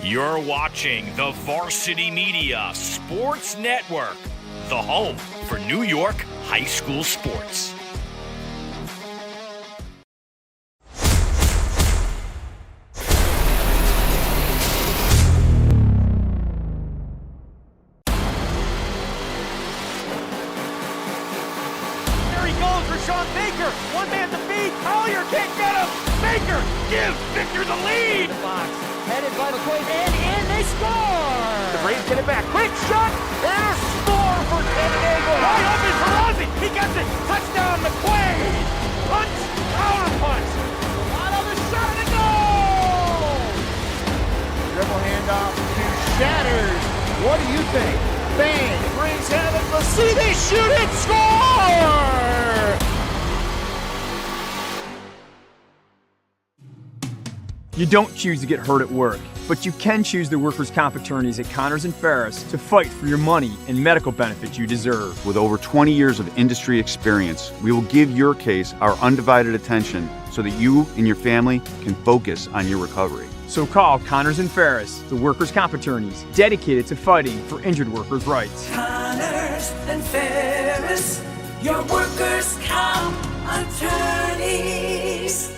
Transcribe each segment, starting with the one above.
You're watching the Varsity Media Sports Network, the home for New York high school sports. There he goes for Sean Baker. One man to beat. Collier can't get him. Baker gives Victor the lead. The box. Headed by McQuaid, and they score! The Braves get it back. Quick shot, and a score for San Diego. Right up in Ferrazzi. He gets it. Touchdown, McQuaid. Punch, counter punch. Out of the shot, and a goal! Dribble handoff to Shatters. What do you think? Bang, brings heaven. Let's see, they shoot it, score! You don't choose to get hurt at work, but you can choose the workers' comp attorneys at Connors and Ferris to fight for your money and medical benefits you deserve. With over 20 years of industry experience, we will give your case our undivided attention so that you and your family can focus on your recovery. So call Connors and Ferris, the workers' comp attorneys dedicated to fighting for injured workers' rights. Connors and Ferris, your workers' comp attorneys.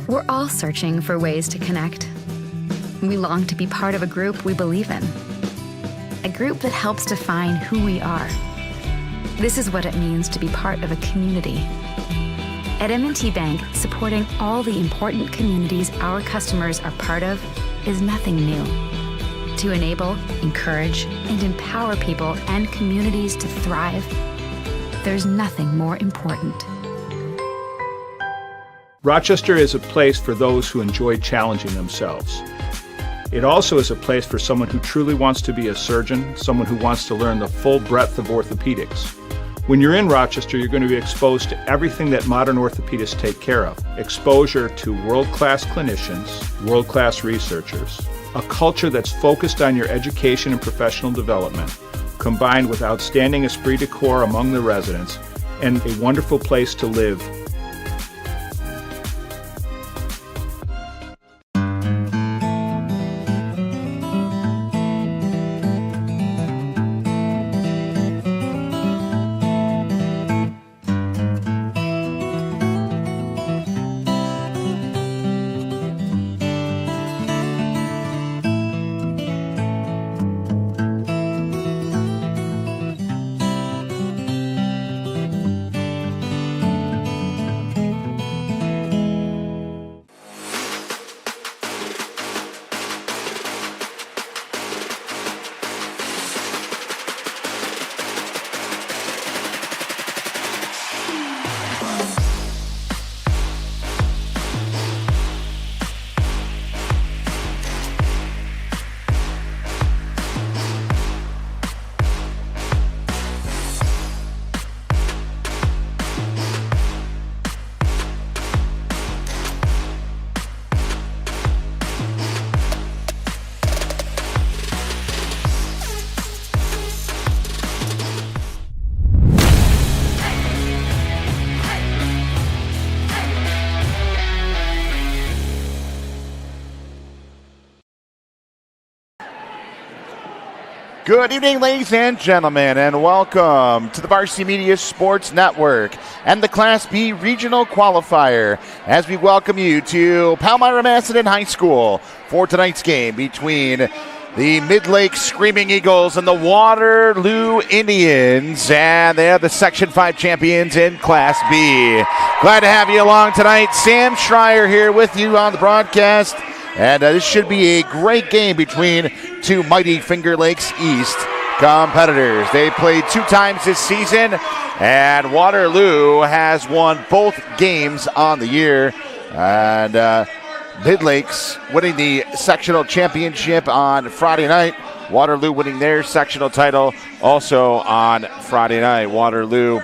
We're all searching for ways to connect. We long to be part of a group we believe in. A group that helps define who we are. This is what it means to be part of a community. At M&T Bank, supporting all the important communities our customers are part of is nothing new. To enable, encourage, and empower people and communities to thrive, there's nothing more important. Rochester is a place for those who enjoy challenging themselves. It also is a place for someone who truly wants to be a surgeon, someone who wants to learn the full breadth of orthopedics. When you're in Rochester, you're going to be exposed to everything that modern orthopedists take care of. Exposure to world-class clinicians, world-class researchers, a culture that's focused on your education and professional development, combined with outstanding esprit de corps among the residents, and a wonderful place to live. Good evening, ladies and gentlemen, and welcome to the Varsity Media Sports Network and the Class B Regional Qualifier as we welcome you to Palmyra Macedon High School for tonight's game between the Midlakes Screaming Eagles and the Waterloo Indians, and they are the Section 5 champions in Class B. Glad to have you along tonight. Sam Schreier here with you on the broadcast. And this should be a great game between two mighty Finger Lakes East competitors. They played 2 times this season, and Waterloo has won both games on the year. And Midlakes winning the sectional championship on Friday night. Waterloo winning their sectional title also on Friday night. Waterloo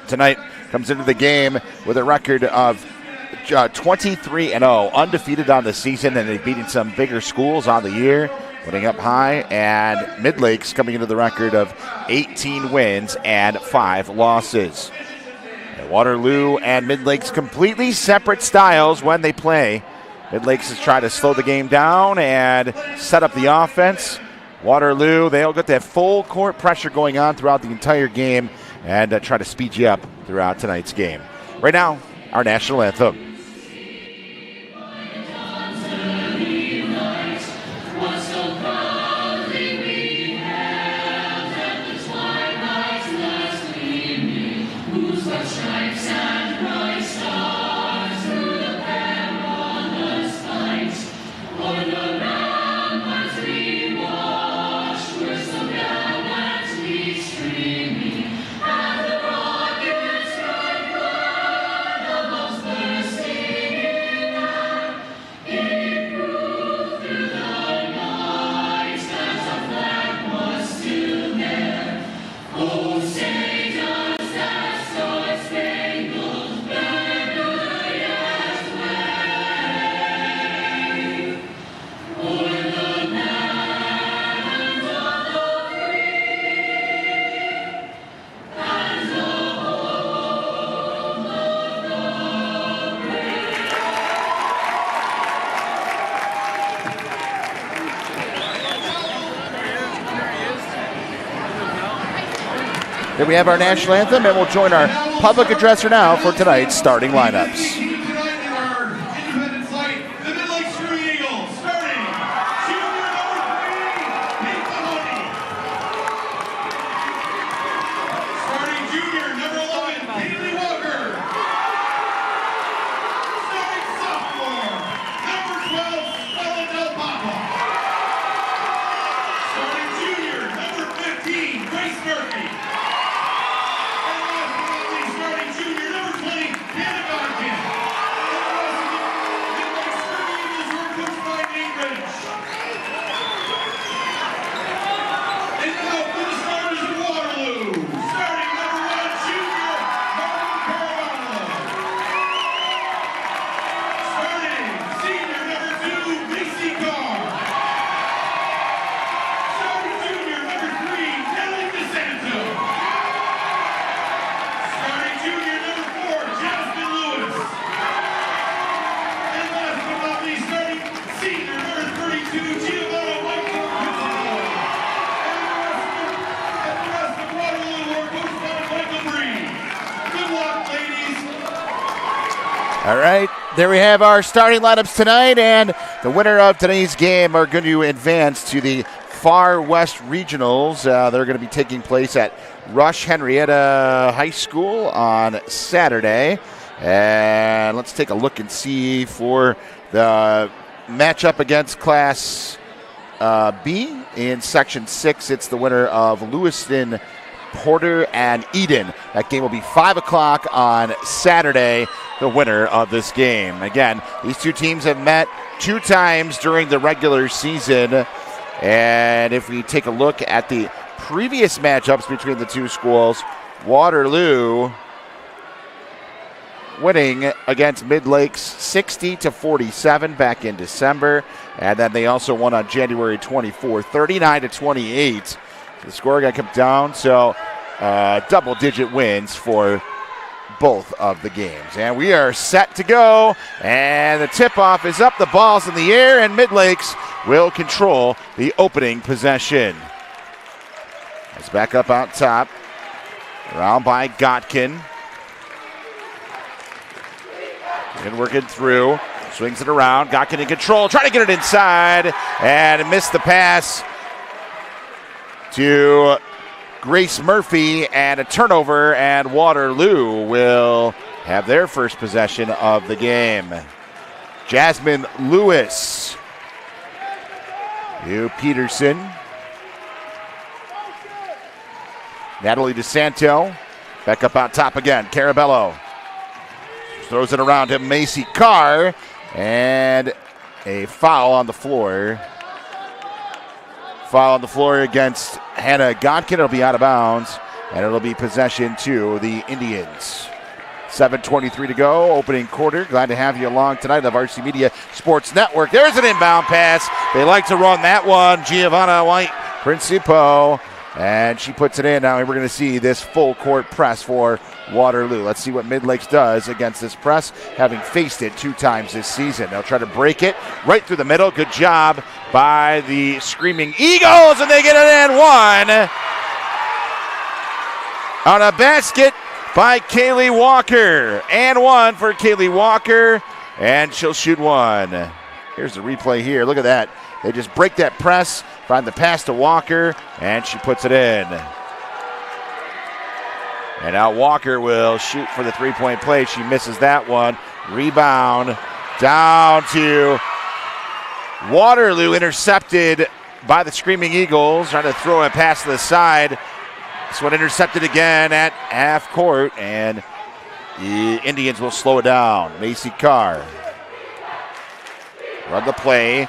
tonight comes into the game with a record of 23-0, undefeated on the season, and they've beaten some bigger schools on the year, winning up high. And Midlakes coming into the record of 18 wins and 5 losses. Waterloo and Midlakes completely separate styles when they play. Midlakes has tried to slow the game down and set up the offense. Waterloo, they'll get that full court pressure going on throughout the entire game and try to speed you up throughout tonight's game. Right now, our national anthem. Here we have our national anthem, and we'll join our public addresser now for tonight's starting lineups. All right, there we have our starting lineups tonight, and the winner of today's game are going to advance to the Far West Regionals. They're going to be taking place at Rush Henrietta High School on Saturday. And let's take a look and see for the matchup against Class B in Section 6. It's the winner of Lewiston, Porter, and Eden. That game will be 5 o'clock on Saturday, the winner of this game. Again, these two teams have met 2 times during the regular season. And if we take a look at the previous matchups between the two schools, Waterloo winning against Midlakes 60-47 back in December. And then they also won on January 24, 39-28. The score got kept down, so double-digit wins for both of the games. And we are set to go, and the tip-off is up, the ball's in the air, and Midlakes will control the opening possession. It's back up out top, around by Gotkin. And working through, swings it around, Gotkin in control, trying to get it inside, and missed the pass to Grace Murphy, and a turnover, and Waterloo will have their first possession of the game. Jasmine Lewis, Hugh Peterson, Natalie DeSanto, back up out top again, Carabello throws it around him, Macy Carr, and a foul on the floor. Foul on the floor against Hannah Godkin. It'll be out of bounds, and it'll be possession to the Indians. 7:23 to go, opening quarter. Glad to have you along tonight on the Varsity Media Sports Network. There's an inbound pass. They like to run that one. Giovanna White Principo, and she puts it in. Now we're going to see this full court press for Waterloo. Let's see what Midlakes does against this press, having faced it 2 times this season. They'll try to break it right through the middle. Good job by the Screaming Eagles, and they get it in. 1 on a basket by Kaylee Walker. And 1 for Kaylee Walker, and she'll shoot 1. Here's the replay here. Look at that. They just break that press, find the pass to Walker, and she puts it in. And now Walker will shoot for the 3-point play. She misses that one. Rebound down to Waterloo, intercepted by the Screaming Eagles, trying to throw a pass to the side. This one intercepted again at half court, and the Indians will slow it down. Macy Carr. Run the play.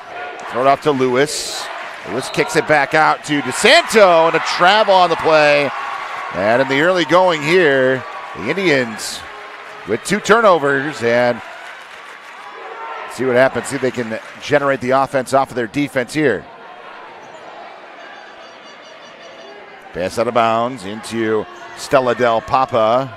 Throw it off to Lewis. Lewis kicks it back out to DeSanto, and a travel on the play. And in the early going here, the Indians with 2 turnovers, and see what happens. See if they can generate the offense off of their defense here. Pass out of bounds into Stella Del Papa.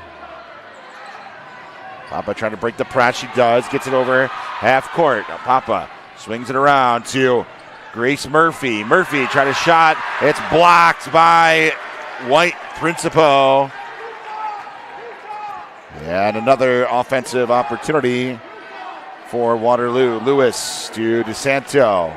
Papa trying to break the press. She does. Gets it over half court. Now Papa swings it around to Grace Murphy. Murphy trying to shot. It's blocked by White Principo. And another offensive opportunity for Waterloo. Lewis to DeSanto.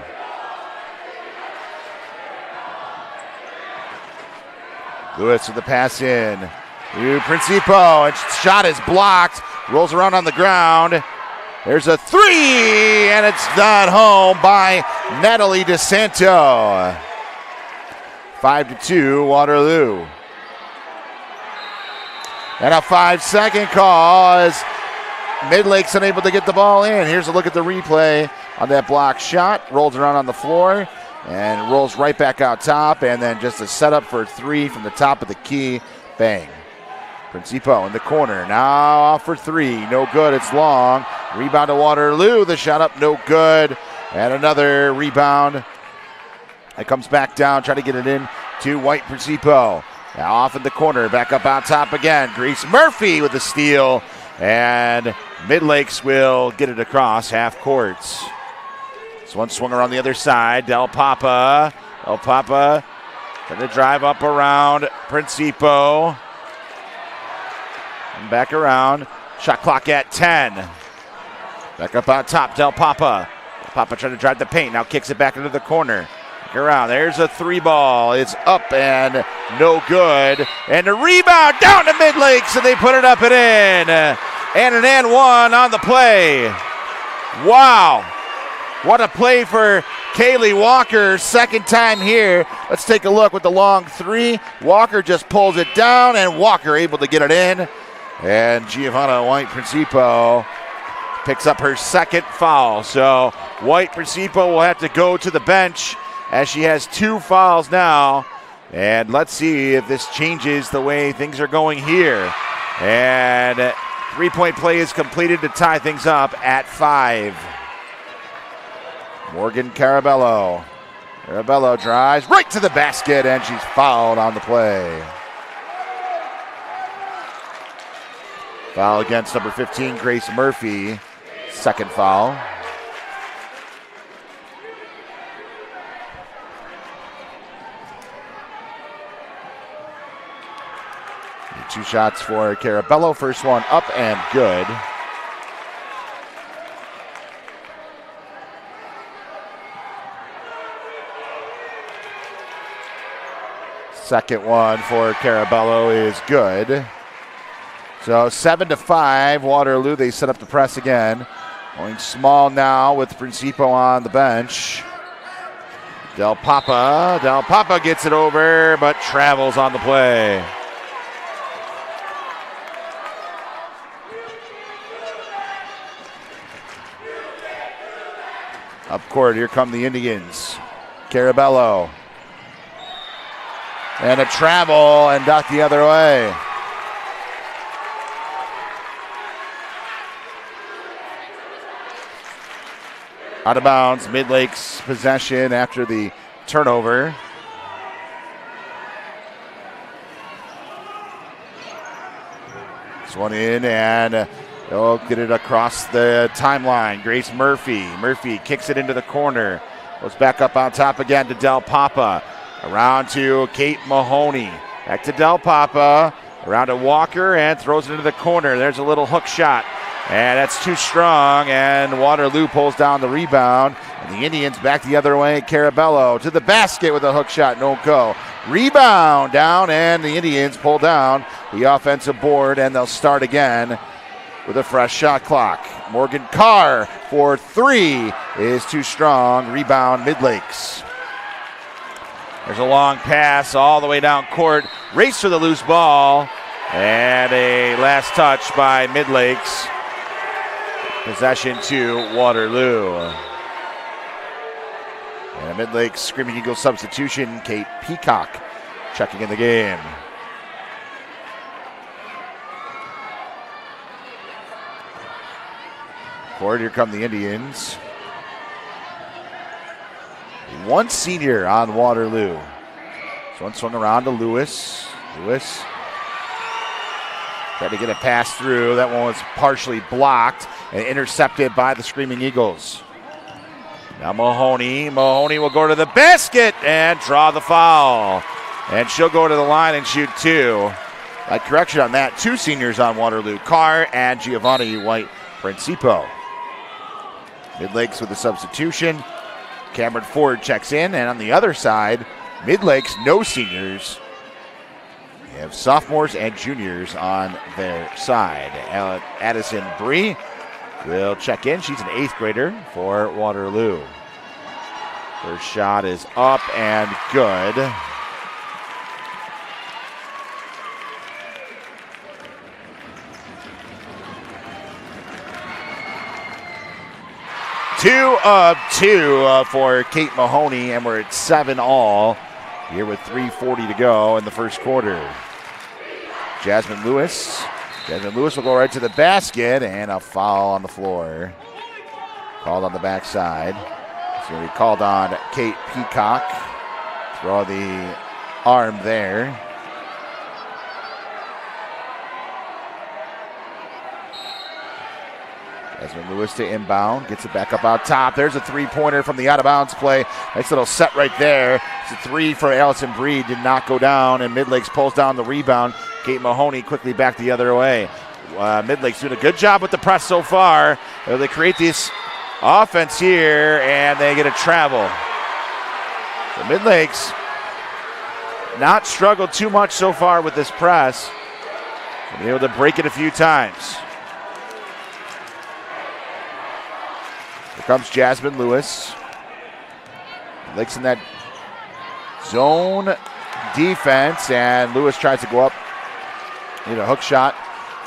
Lewis with the pass in to Principo, and shot is blocked. Rolls around on the ground. There's a 3, and it's not home by Natalie DeSanto. 5-2 Waterloo. And a 5-second call as Midlakes unable to get the ball in. Here's a look at the replay on that block shot. Rolls around on the floor and rolls right back out top, and then just a setup for 3 from the top of the key. Bang. Principo in the corner. Now off for 3. No good. It's long. Rebound to Waterloo. The shot up. No good. And another rebound. It comes back down. Try to get it in to White Principo. Now off in the corner. Back up on top again. Grace Murphy with the steal. And Midlakes will get it across half courts. This one swung around the other side. Del Papa. Del Papa trying to drive up around Principo. And back around. Shot clock at 10. Back up on top. Del Papa. Del Papa trying to drive the paint. Now kicks it back into the corner. Back around. There's a 3 ball. It's up and no good. And a rebound down to Midlakes, and they put it up and in. And an and 1 on the play. Wow. What a play for Kaylee Walker. Second time here. Let's take a look with the long 3. Walker just pulls it down, and Walker able to get it in. And Giovanna White Principo picks up her 2nd foul. So White Principo will have to go to the bench as she has 2 fouls now. And let's see if this changes the way things are going here. And 3-point play is completed to tie things up at 5. Morgan Carabello. Carabello drives right to the basket, and she's fouled on the play. Foul against number 15, Grace Murphy. 2nd foul. And 2 shots for Carabello. First one up and good. Second one for Carabello is good. So 7-5, Waterloo. They set up the press again. Going small now with Principo on the bench. Del Papa. Del Papa gets it over, but travels on the play. Up court, here come the Indians. Carabello. And a travel and duck the other way. Out of bounds, Midlakes possession after the turnover. This one in, and they'll get it across the timeline. Grace Murphy. Murphy kicks it into the corner. Goes back up on top again to Del Papa. Around to Kate Mahoney. Back to Del Papa. Around to Walker and throws it into the corner. There's a little hook shot. And that's too strong, and Waterloo pulls down the rebound. And the Indians back the other way. Carabello to the basket with a hook shot, no go. Rebound down, and the Indians pull down the offensive board, and they'll start again with a fresh shot clock. Morgan Carr for three is too strong. Rebound, Midlakes. There's a long pass all the way down court. Race for the loose ball, and a last touch by Midlakes. Possession to Waterloo. And a Midlakes Screaming Eagles substitution, Kate Peacock checking in the game. Court, here come the Indians. One senior on Waterloo. This one swung around to Lewis. Lewis tried to get a pass through. That one was partially blocked and intercepted by the Screaming Eagles. Now Mahoney. Mahoney will go to the basket and draw the foul. And she'll go to the line and shoot two. A correction on that. Two seniors on Waterloo. Carr and Giovanni White-Principo. Midlakes with a substitution. Cameron Ford checks in. And on the other side, Midlakes, no seniors. They have sophomores and juniors on their side. Addison Bree will check in. She's an 8th grader for Waterloo. First shot is up and good. Two of two for Kate Mahoney, and we're at 7-all here with 3:40 to go in the first quarter. Jasmine Lewis. Jasmine Lewis will go right to the basket, and a foul on the floor. Called on the backside. It's going to be called on Kate Peacock. Throw the arm there. Jasmine Lewis to inbound, gets it back up out top. There's a three-pointer from the out-of-bounds play. Nice little set right there. It's a three for Allison Breed, did not go down, and Midlakes pulls down the rebound. Kate Mahoney quickly back the other way. Midlakes doing a good job with the press so far. They create this offense here, and they get a travel. So Midlakes not struggled too much so far with this press. Been able to break it a few times. Here comes Jasmine Lewis. Lakes in that zone defense, and Lewis tries to go up. Need a hook shot,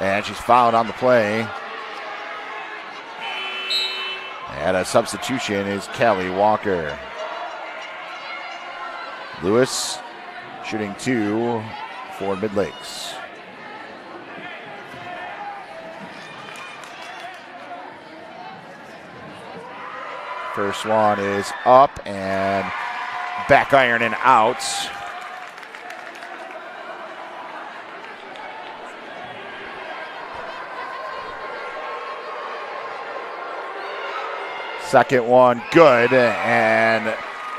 and she's fouled on the play. And a substitution is Callie Walker. Lewis shooting two for Midlakes. First one is up and back iron and out. Second one good, and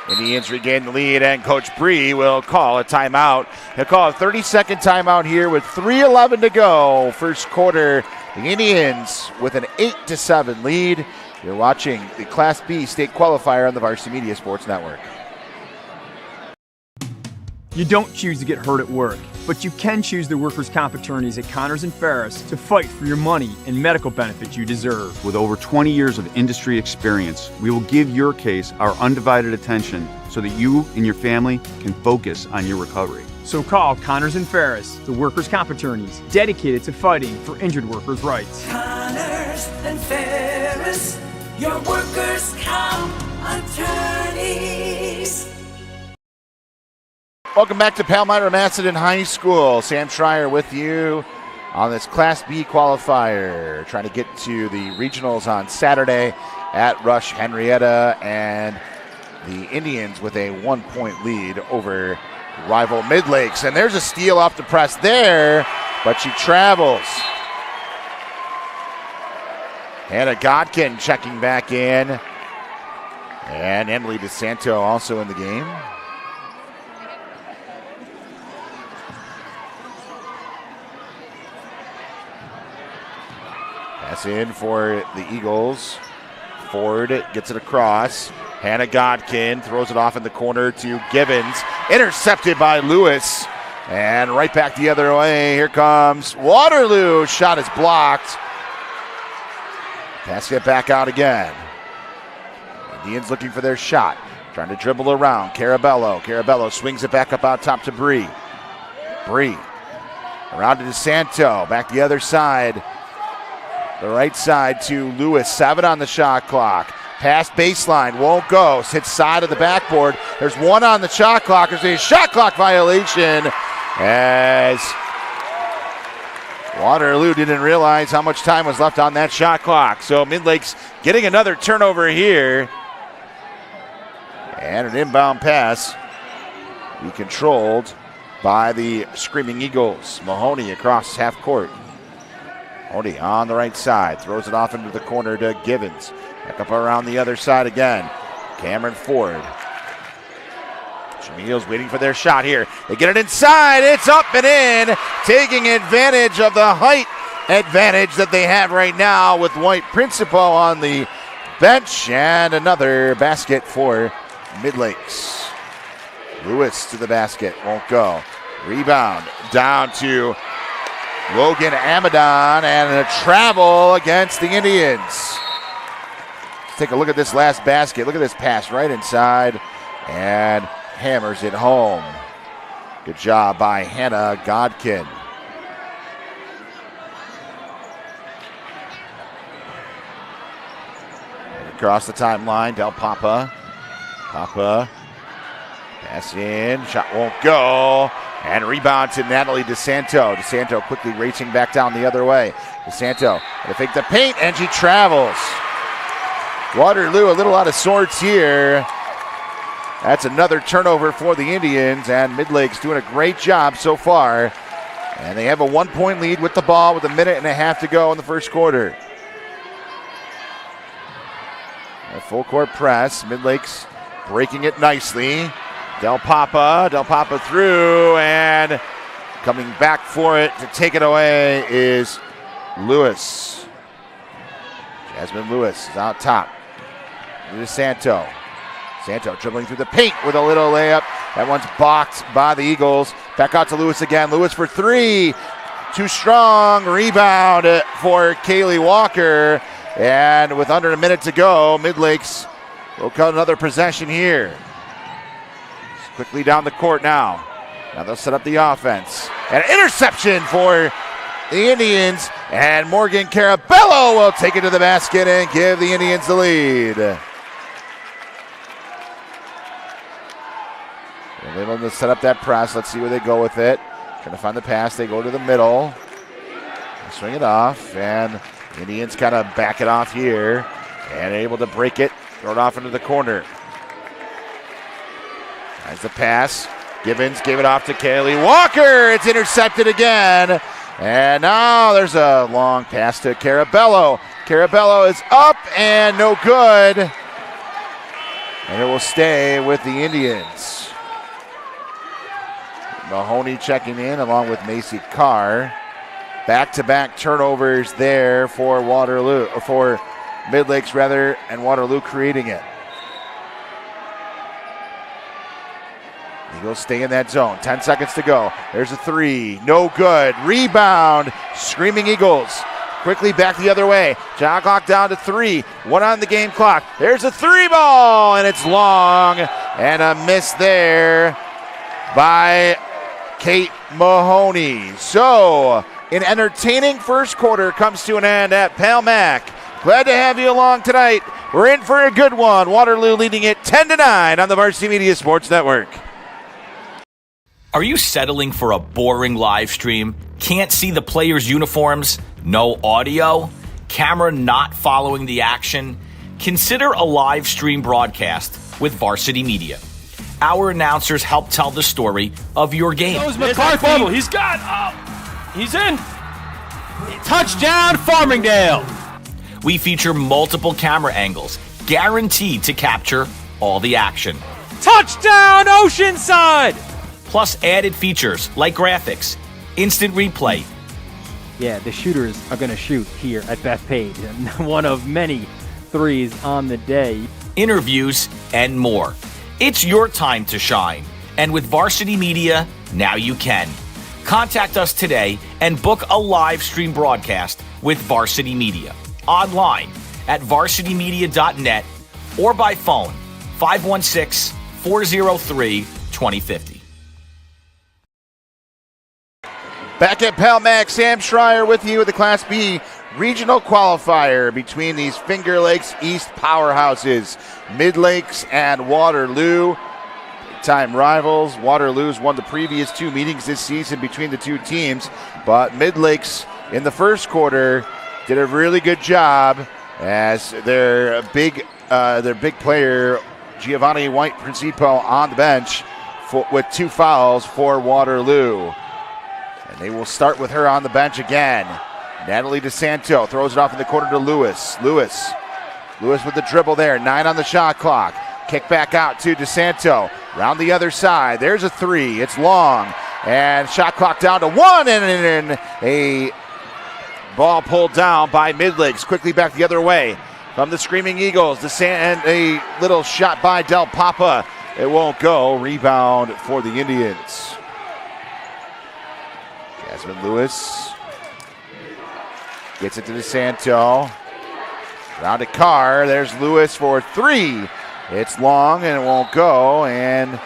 Indians regain the lead, and Coach Bree will call a timeout. He'll call a 30-second timeout here with 3:11 to go. First quarter, the Indians with an 8-7 lead. You're watching the Class B state qualifier on the Varsity Media Sports Network. You don't choose to get hurt at work, but you can choose the workers' comp attorneys at Connors and Ferris to fight for your money and medical benefits you deserve. With over 20 years of industry experience, we will give your case our undivided attention so that you and your family can focus on your recovery. So call Connors and Ferris, the workers' comp attorneys dedicated to fighting for injured workers' rights. Connors and Ferris, your workers' comp attorneys. Welcome back to Palmyra Macedon High School. Sam Schreier with you on this Class B qualifier. Trying to get to the regionals on Saturday at Rush Henrietta, and the Indians with a 1-point lead over rival Midlakes. And there's a steal off the press there, but she travels. Hannah Godkin checking back in. And Emily DeSanto also in the game. Pass in for the Eagles. Ford gets it across. Hannah Godkin throws it off in the corner to Givens. Intercepted by Lewis. And right back the other way. Here comes Waterloo. Shot is blocked. Pass it back out again. Indians looking for their shot. Trying to dribble around. Carabello. Carabello swings it back up out top to Bree. Bree. Around to DeSanto. Back the other side. The right side to Lewis. 7 on the shot clock. Pass baseline. Won't go. Hits side of the backboard. There's 1 on the shot clock. There's a shot clock violation as Waterloo didn't realize how much time was left on that shot clock. So Midlakes getting another turnover here. And an inbound pass. Be controlled by the Screaming Eagles. Mahoney across half court. Mahoney on the right side. Throws it off into the corner to Givens. Back up around the other side again. Cameron Ford. Jamil's waiting for their shot here. They get it inside. It's up and in. Taking advantage of the height advantage that they have right now with White Principal on the bench. And another basket for Midlakes. Lewis to the basket. Won't go. Rebound down to Logan Amadon and a travel against the Indians. Let's take a look at this last basket. Look at this pass right inside and hammers it home. Good job by Hannah Godkin. And across the timeline, Del Papa. Papa. Pass in. Shot won't go. And rebound to Natalie DeSanto. DeSanto quickly racing back down the other way. DeSanto to fake the paint, and she travels. Waterloo a little out of sorts here. That's another turnover for the Indians, and Midlakes doing a great job so far. And they have a 1-point lead with the ball with 1.5 minutes to go in the first quarter. A full court press. Midlakes breaking it nicely. Del Papa through, and coming back for it to take it away is Lewis. Jasmine Lewis is out top. DeSanto. Santo dribbling through the paint with a little layup. That one's blocked by the Eagles. Back out to Lewis again. Lewis for 3. Too strong. Rebound for Kaylee Walker. And with under 1 minute to go, Midlakes will cut another possession here. Quickly down the court now. Now they'll set up the offense. And an interception for the Indians. And Morgan Carabello will take it to the basket and give the Indians the lead. They're able to set up that press. Let's see where they go with it. Trying to find the pass. They go to the middle. They swing it off. And the Indians kind of back it off here. And able to break it. Throw it off into the corner. As the pass, Gibbons gave it off to Kaylee Walker. It's intercepted again. And now there's a long pass to Carabello. Carabello is up and no good. And it will stay with the Indians. Mahoney checking in along with Macy Carr. Back-to-back turnovers there for Waterloo, or for Midlakes rather, and Waterloo creating it. Eagles stay in that zone. 10 seconds to go. There's a 3. No good. Rebound. Screaming Eagles. Quickly back the other way. Shot clock down to 3. 1 on the game clock. There's a 3 ball, and it's long. And a miss there by Kate Mahoney. So, an entertaining first quarter comes to an end at Palmac. Glad to have you along tonight. We're in for a good one. Waterloo leading it 10-9 on the Varsity Media Sports Network. Are you settling for a boring live stream? Can't see the players' uniforms? No audio? Camera not following the action? Consider a live stream broadcast with Varsity Media. Our announcers help tell the story of your game. McCarthy. He's got. He's in. Touchdown, Farmingdale. We feature multiple camera angles, guaranteed to capture all the action. Touchdown, Oceanside! Plus added features like graphics, instant replay. Yeah, the shooters are going to shoot here at Bethpage, and one of many threes on the day. Interviews, and more. It's your time to shine. And with Varsity Media, now you can. Contact us today and book a live stream broadcast with Varsity Media. Online at varsitymedia.net or by phone 516-403-2050. Back at Palmac, Sam Schreier with you with the Class B regional qualifier between these Finger Lakes East powerhouses, Midlakes and Waterloo. Big-time rivals. Waterloo's won the previous two meetings this season between the two teams, but Midlakes in the first quarter did a really good job as their big player, Giovanni White Principo, on the bench with 2 fouls for Waterloo. And they will start with her on the bench again. Natalie DeSanto throws it off in the corner to Lewis. Lewis with the dribble there. 9 on the shot clock. Kick back out to DeSanto. Round the other side. There's a 3. It's long. And shot clock down to 1. And a ball pulled down by Midlakes. Quickly back the other way from the Screaming Eagles. And a little shot by Del Papa. It won't go. Rebound for the Indians. Jasmine Lewis gets it to DeSanto. Round to Carr. There's Lewis for 3. It's long and it won't go. And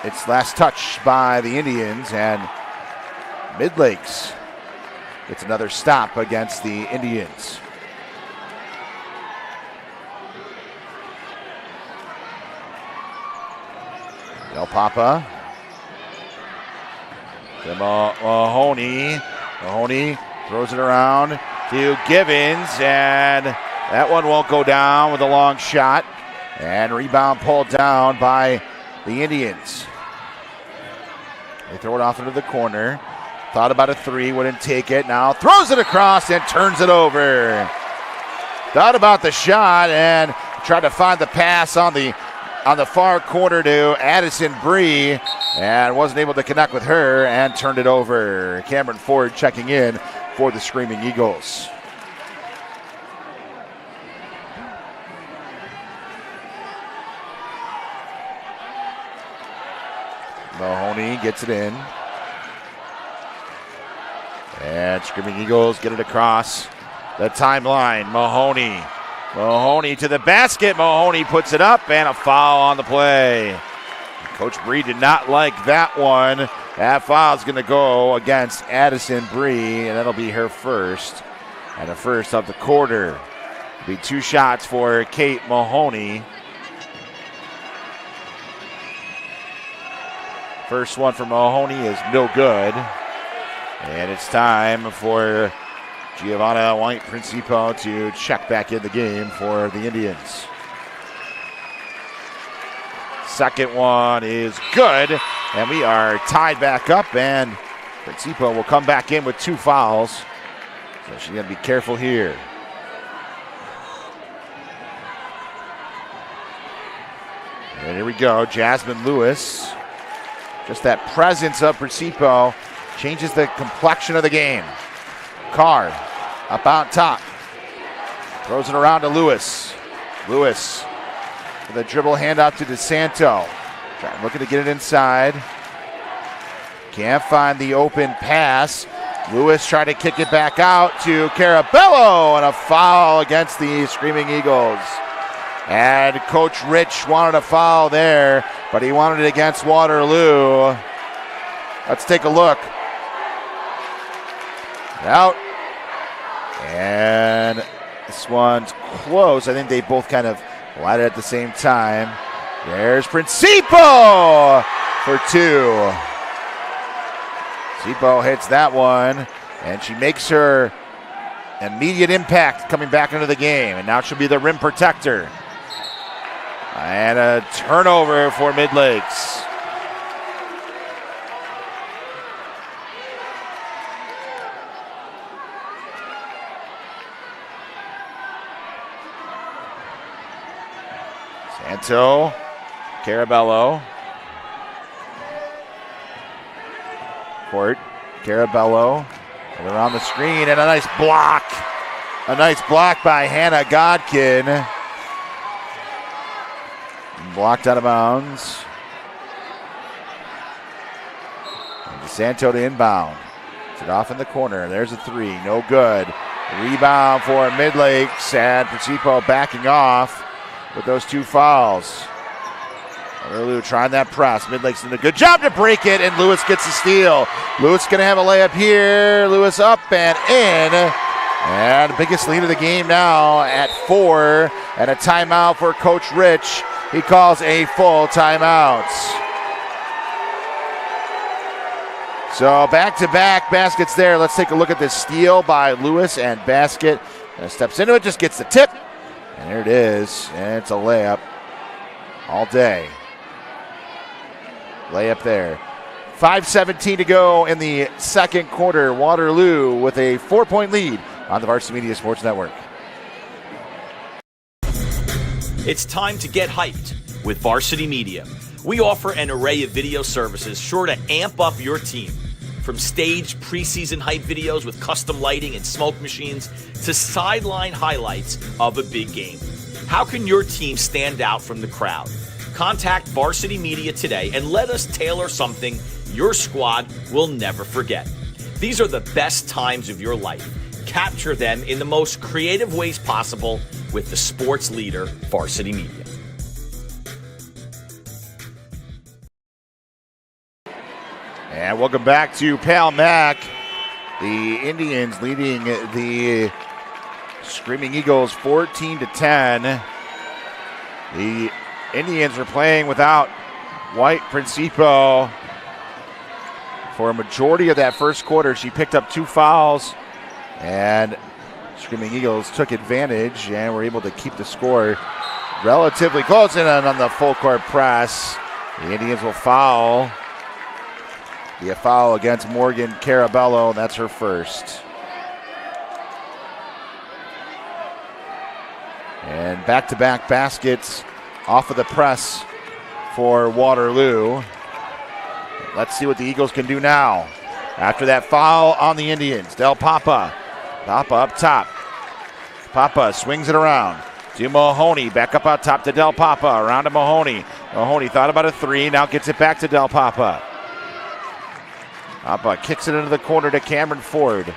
it's last touch by the Indians. And Midlakes gets another stop against the Indians. Del Papa. To Mahoney. Mahoney throws it around to Givens, and that one won't go down with a long shot. And rebound pulled down by the Indians. They throw it off into the corner. Thought about a 3, wouldn't take it. Now throws it across and turns it over. Thought about the shot and tried to find the pass on the far corner to Addison Bree, and wasn't able to connect with her and turned it over. Cameron Ford checking in for the Screaming Eagles. Mahoney gets it in. And Screaming Eagles get it across the timeline. Mahoney to the basket. Mahoney puts it up, and a foul on the play. Coach Bree did not like that one. That foul is going to go against Addison Bree, and that'll be her first. And the first of the quarter. It'll be 2 shots for Kate Mahoney. First one for Mahoney is no good. And it's time for Giovanna White Principo to check back in the game for the Indians. Second one is good, and we are tied back up, and Principo will come back in with 2 fouls. So she's going to be careful here. And here we go, Jasmine Lewis. Just that presence of Principo changes the complexion of the game. Carr up on top. Throws it around to Lewis. Lewis with a dribble handout to DeSanto. Looking to get it inside. Can't find the open pass. Lewis trying to kick it back out to Carabello, and a foul against the Screaming Eagles. And Coach Rich wanted a foul there, but he wanted it against Waterloo. Let's take a look. Out. And this one's close. I think they both kind of light it at the same time. There's Principo for 2. Principo hits that one, and she makes her immediate impact coming back into the game. And now she'll be the rim protector. And a turnover for Midlakes. Santo, Carabello. Court, Carabello. Around the screen, and a nice block. A nice block by Hannah Godkin. Blocked out of bounds. And Santo to inbound. It's it off in the corner. There's a three. No good. Rebound for Midlakes, and Principo backing off with those 2 fouls. Waterloo trying that press. Midlakes doing a good job to break it, and Lewis gets the steal. Lewis going to have a layup here. Lewis up and in. And biggest lead of the game now at 4. And a timeout for Coach Rich. He calls a full timeout. So back-to-back baskets there. Let's take a look at this steal by Lewis and basket. Steps into it, just gets the tip. And there it is. And it's a layup all day. Layup there. 5:17 to go in the second quarter. Waterloo with a 4-point lead on the Varsity Media Sports Network. It's time to get hyped with Varsity Media. We offer an array of video services sure to amp up your team. From staged preseason hype videos with custom lighting and smoke machines to sideline highlights of a big game. How can your team stand out from the crowd? Contact Varsity Media today and let us tailor something your squad will never forget. These are the best times of your life. Capture them in the most creative ways possible with the sports leader, Varsity Media. And welcome back to Pal Mac. The Indians leading the Screaming Eagles 14-10. The Indians were playing without White Principo for a majority of that first quarter. She picked up 2 fouls, and Screaming Eagles took advantage and were able to keep the score relatively close. And on the full court press, the Indians will foul. Be a foul against Morgan Carabello, and that's her first. And back-to-back baskets off of the press for Waterloo. Let's see what the Eagles can do now. After that foul on the Indians, Del Papa. Papa up top. Papa swings it around to Mahoney. Back up out top to Del Papa. Around to Mahoney. Mahoney thought about a 3. Now gets it back to Del Papa. Papa kicks it into the corner to Cameron Ford.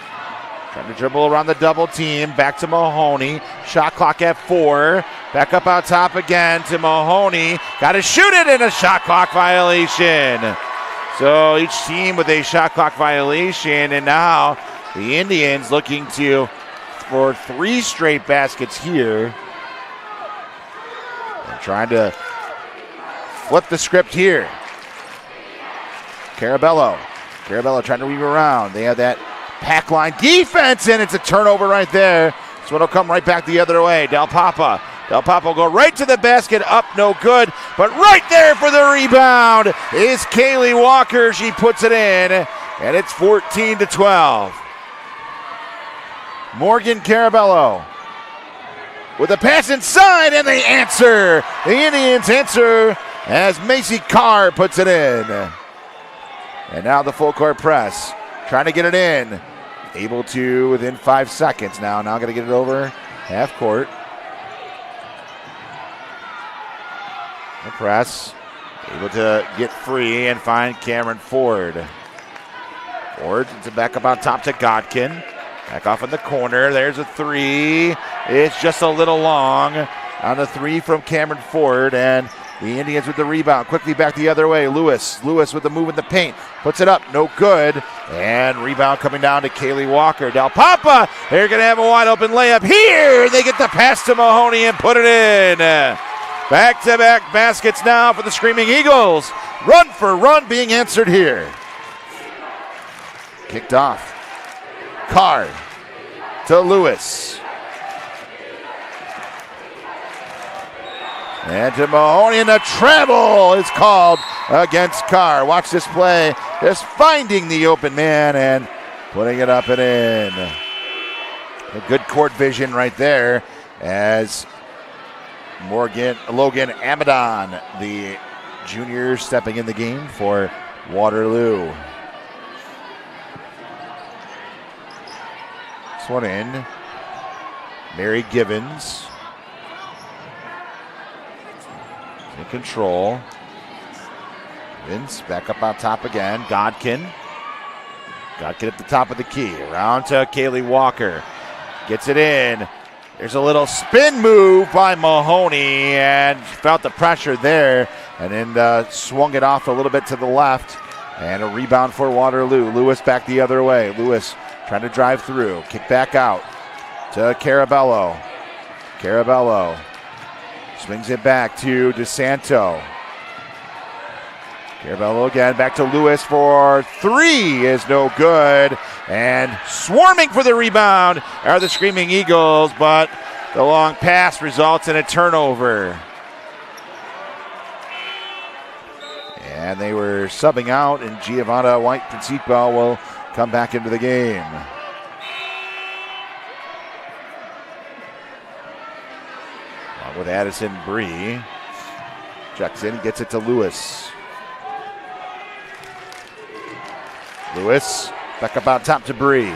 Trying to dribble around the double team. Back to Mahoney. Shot clock at 4. Back up out top again to Mahoney. Got to shoot it, in a shot clock violation. So each team with a shot clock violation. And now the Indians looking for 3 straight baskets here. And trying to flip the script here. Carabello trying to weave around. They have that pack line defense, and it's a turnover right there. This one will come right back the other way. Del Papa will go right to the basket, up, no good. But right there for the rebound is Kaylee Walker. She puts it in, and it's 14-12. Morgan Carabello with a pass inside, and they answer. The Indians answer as Macy Carr puts it in. And now the full court press, trying to get it in. Able to within 5 seconds now. Now going to get it over half court. The press, able to get free and find Cameron Ford. Ford, it's a back up on top to Godkin. Back off in the corner. There's a 3. It's just a little long on the 3 from Cameron Ford, and the Indians with the rebound. Quickly back the other way. Lewis with the move in the paint. Puts it up. No good. And rebound coming down to Kaylee Walker. Del Papa. They're going to have a wide open layup here. They get the pass to Mahoney and put it in. Back-to-back baskets now for the Screaming Eagles. Run for run being answered here. Kicked off. Carr to Lewis. And to Mahoney, and a travel is called against Carr. Watch this play. Just finding the open man and putting it up and in. A good court vision right there as Logan Amadon, the junior, stepping in the game for Waterloo. This one in. Mary Givens in control. Givens back up on top again. Godkin at the top of the key. Around to Kaylee Walker. Gets it in. There's a little spin move by Mahoney and felt the pressure there and then swung it off a little bit to the left. And a rebound for Waterloo. Lewis back the other way. Lewis trying to drive through. Kick back out to Carabello. Carabello swings it back to DeSanto. Carabello again, back to Lewis for three is no good. And swarming for the rebound are the Screaming Eagles, but the long pass results in a turnover. And they were subbing out, and Giovanna White-Principo will come back into the game. Along with Addison Bree. Checks in, gets it to Lewis. Lewis, back up on top to Bree.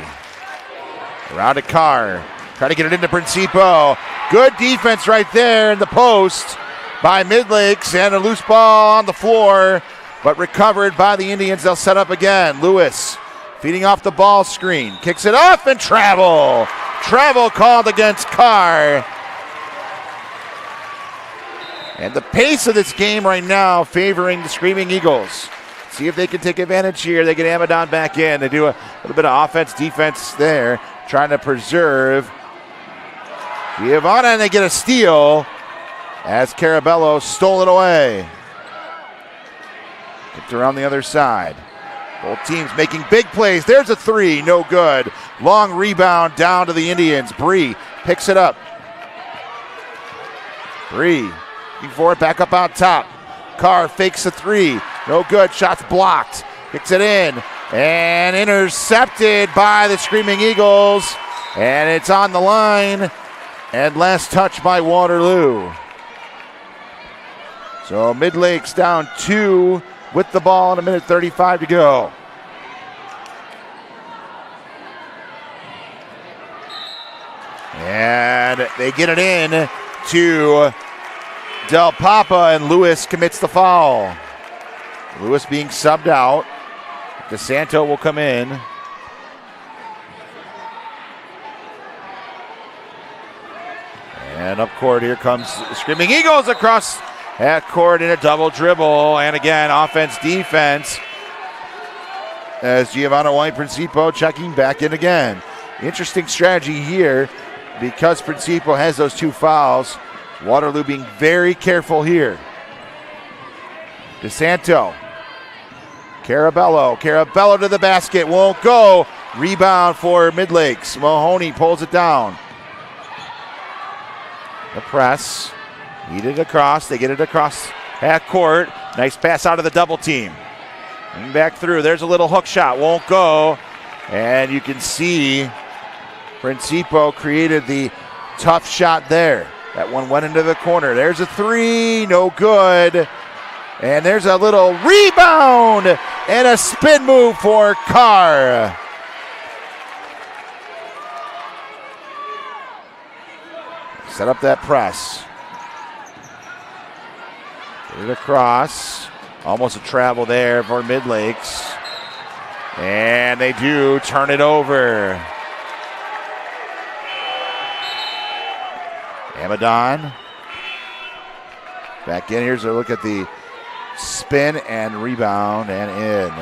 Around to Carr. Trying to get it into Principo. Good defense right there in the post by Midlakes, and a loose ball on the floor, but recovered by the Indians. They'll set up again. Lewis feeding off the ball screen. Kicks it off and travel. Travel called against Carr. And the pace of this game right now favoring the Screaming Eagles. See if they can take advantage here. They get Amadon back in. They do a little bit of offense, defense there, trying to preserve Giovanna, and they get a steal as Carabello stole it away. Kicked around the other side. Both teams making big plays. There's a three, no good. Long rebound down to the Indians. Bree picks it up. Bree looking for it, back up on top. Carr fakes a three. No good. Shots blocked. Kicks it in. And intercepted by the Screaming Eagles. And it's on the line. And last touch by Waterloo. So Midlakes down 2 with the ball and 1:35 to go. And they get it in to Del Papa, and Lewis commits the foul. Lewis being subbed out. DeSanto will come in. And up court, here comes Screaming Eagles across half court in a double dribble. And again, offense, defense. As Giovanna White-Principo checking back in again. Interesting strategy here because Principo has those 2 fouls. Waterloo being very careful here. DeSanto. Carabello to the basket. Won't go. Rebound for Midlakes. Mahoney pulls it down. The press. Need it across. They get it across half court. Nice pass out of the double team. And back through. There's a little hook shot. Won't go. And you can see Principo created the tough shot there. That one went into the corner. There's a three, no good. And there's a little rebound and a spin move for Carr. Set up that press. Get it across. Almost a travel there for Midlakes. And they do turn it over. Amadon. Back in. Here's a look at the spin and rebound and in.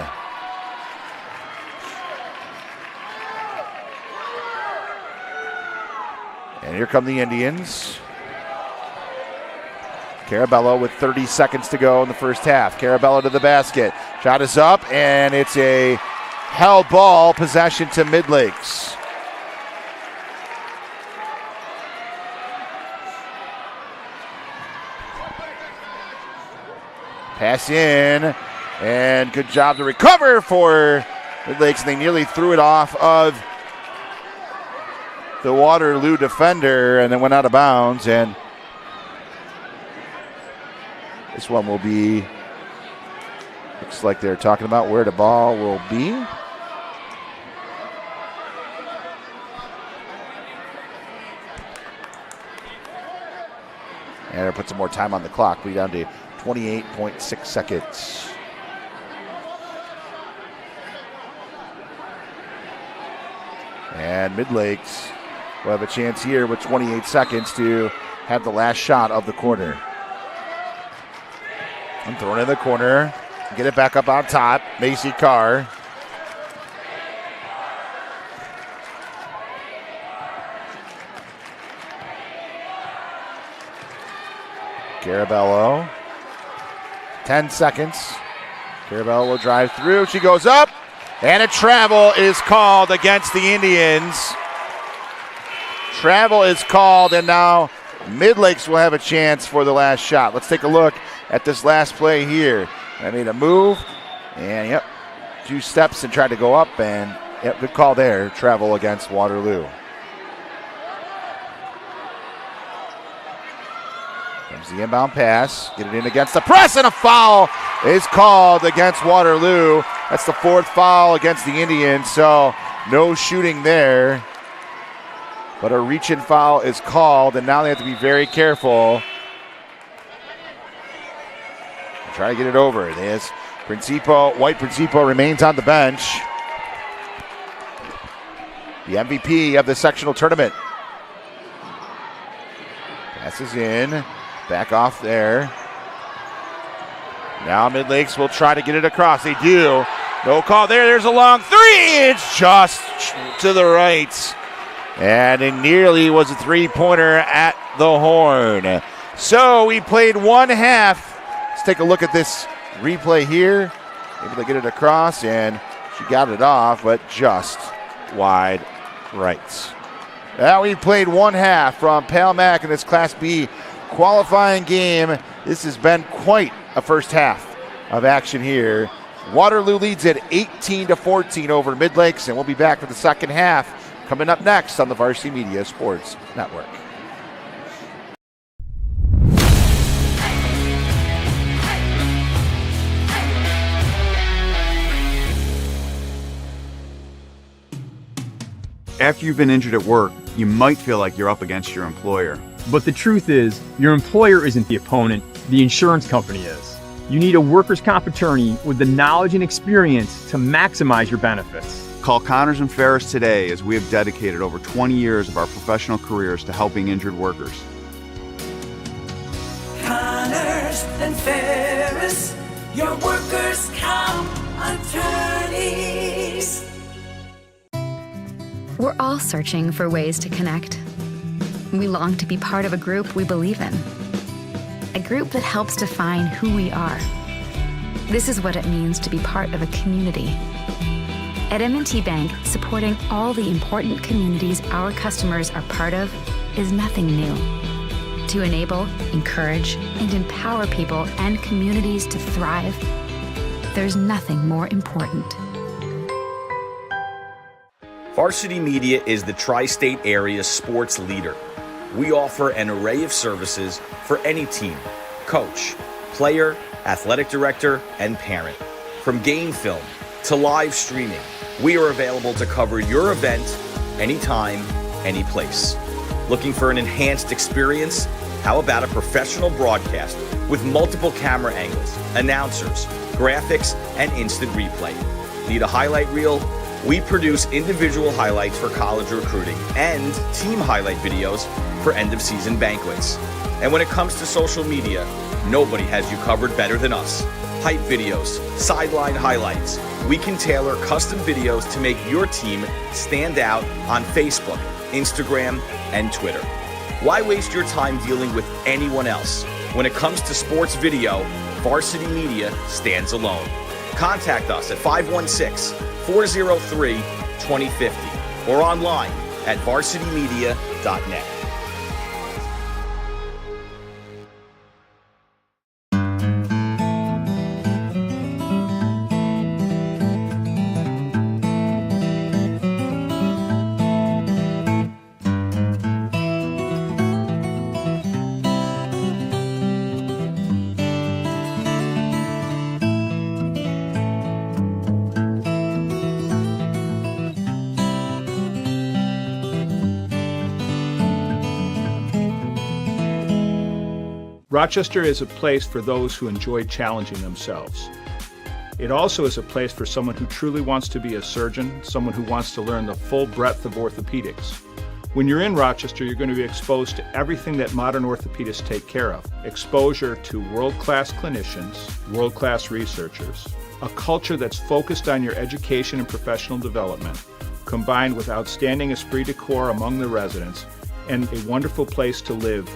And here come the Indians. Carabello with 30 seconds to go in the first half. Carabello to the basket. Shot is up, and it's a held ball possession to Midlakes. Pass in, and good job to recover for Midlakes. They nearly threw it off of the Waterloo defender and then went out of bounds. And This one will be, looks like they're talking about where the ball will be. And they'll put some more time on the clock. We're down to 28.6 seconds. And Midlakes will have a chance here with 28 seconds to have the last shot of the quarter. I'm throwing it in the corner. Get it back up on top. Macy Carr. Carabello. 10 seconds. Carabello will drive through. She goes up. And a travel is called against the Indians. Travel is called, and now Midlakes will have a chance for the last shot. Let's take a look at this last play here. I made a move, and yep, 2 steps and tried to go up, and yep, good call there. Travel against Waterloo. Comes the inbound pass, get it in against the press, and a foul is called against Waterloo. That's the 4th foul against the Indians, so no shooting there. But a reach-in foul is called, and now they have to be very careful. Try to get it over. There's Principo. White Principo remains on the bench. The MVP of the sectional tournament. Passes in. Back off there. Now Midlakes will try to get it across. They do. No call there. There's a long 3. It's just to the right. And it nearly was a 3-pointer at the horn. So we played 1 half. Let's take a look at this replay here. Able to get it across, and she got it off, but just wide right. Now we played 1 half from Palmac in this Class B qualifying game. This has been quite a first half of action here. Waterloo leads at 18-14 over Midlakes, and we'll be back for the second half coming up next on the Varsity Media Sports Network. After you've been injured at work, you might feel like you're up against your employer. But the truth is, your employer isn't the opponent, the insurance company is. You need a workers' comp attorney with the knowledge and experience to maximize your benefits. Call Connors and Ferris today, as we have dedicated over 20 years of our professional careers to helping injured workers. Connors and Ferris, your workers' comp attorneys. We're all searching for ways to connect. We long to be part of a group we believe in. A group that helps define who we are. This is what it means to be part of a community. At M&T Bank, supporting all the important communities our customers are part of is nothing new. To enable, encourage, and empower people and communities to thrive, there's nothing more important. Varsity Media is the tri-state area's sports leader. We offer an array of services for any team, coach, player, athletic director, and parent. From game film to live streaming, we are available to cover your event anytime, any place. Looking for an enhanced experience? How about a professional broadcast with multiple camera angles, announcers, graphics, and instant replay? Need a highlight reel? We produce individual highlights for college recruiting and team highlight videos for end-of-season banquets. And when it comes to social media, nobody has you covered better than us. Hype videos, sideline highlights. We can tailor custom videos to make your team stand out on Facebook, Instagram, and Twitter. Why waste your time dealing with anyone else? When it comes to sports video, Varsity Media stands alone. Contact us at 516-403-2050 or online at varsitymedia.net. Rochester is a place for those who enjoy challenging themselves. It also is a place for someone who truly wants to be a surgeon, someone who wants to learn the full breadth of orthopedics. When you're in Rochester, you're going to be exposed to everything that modern orthopedists take care of. Exposure to world-class clinicians, world-class researchers, a culture that's focused on your education and professional development, combined with outstanding esprit de corps among the residents, and a wonderful place to live.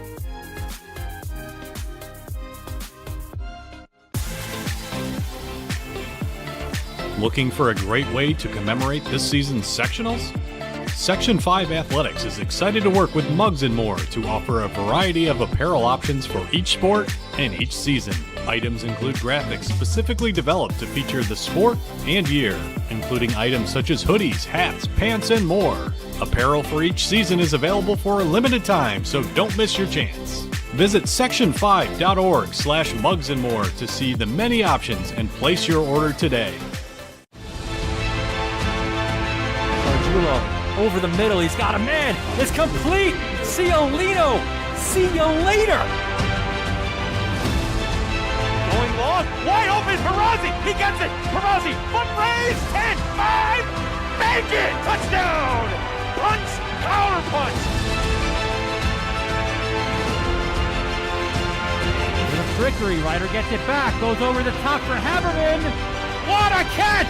Looking for a great way to commemorate this season's sectionals? Section 5 Athletics is excited to work with Mugs & More to offer a variety of apparel options for each sport and each season. Items include graphics specifically developed to feature the sport and year, including items such as hoodies, hats, pants, and more. Apparel for each season is available for a limited time, so don't miss your chance. Visit section5.org/mugsandmore to see the many options and place your order today. Over the middle, he's got a man. It's complete. Ciolino. See you later. Going long, wide open, Perazzi, he gets it, Perazzi, foot raise, 10, 5, make it, touchdown, punch, counter punch. The trickery, Ryder gets it back, goes over the top for Haberman. What a catch!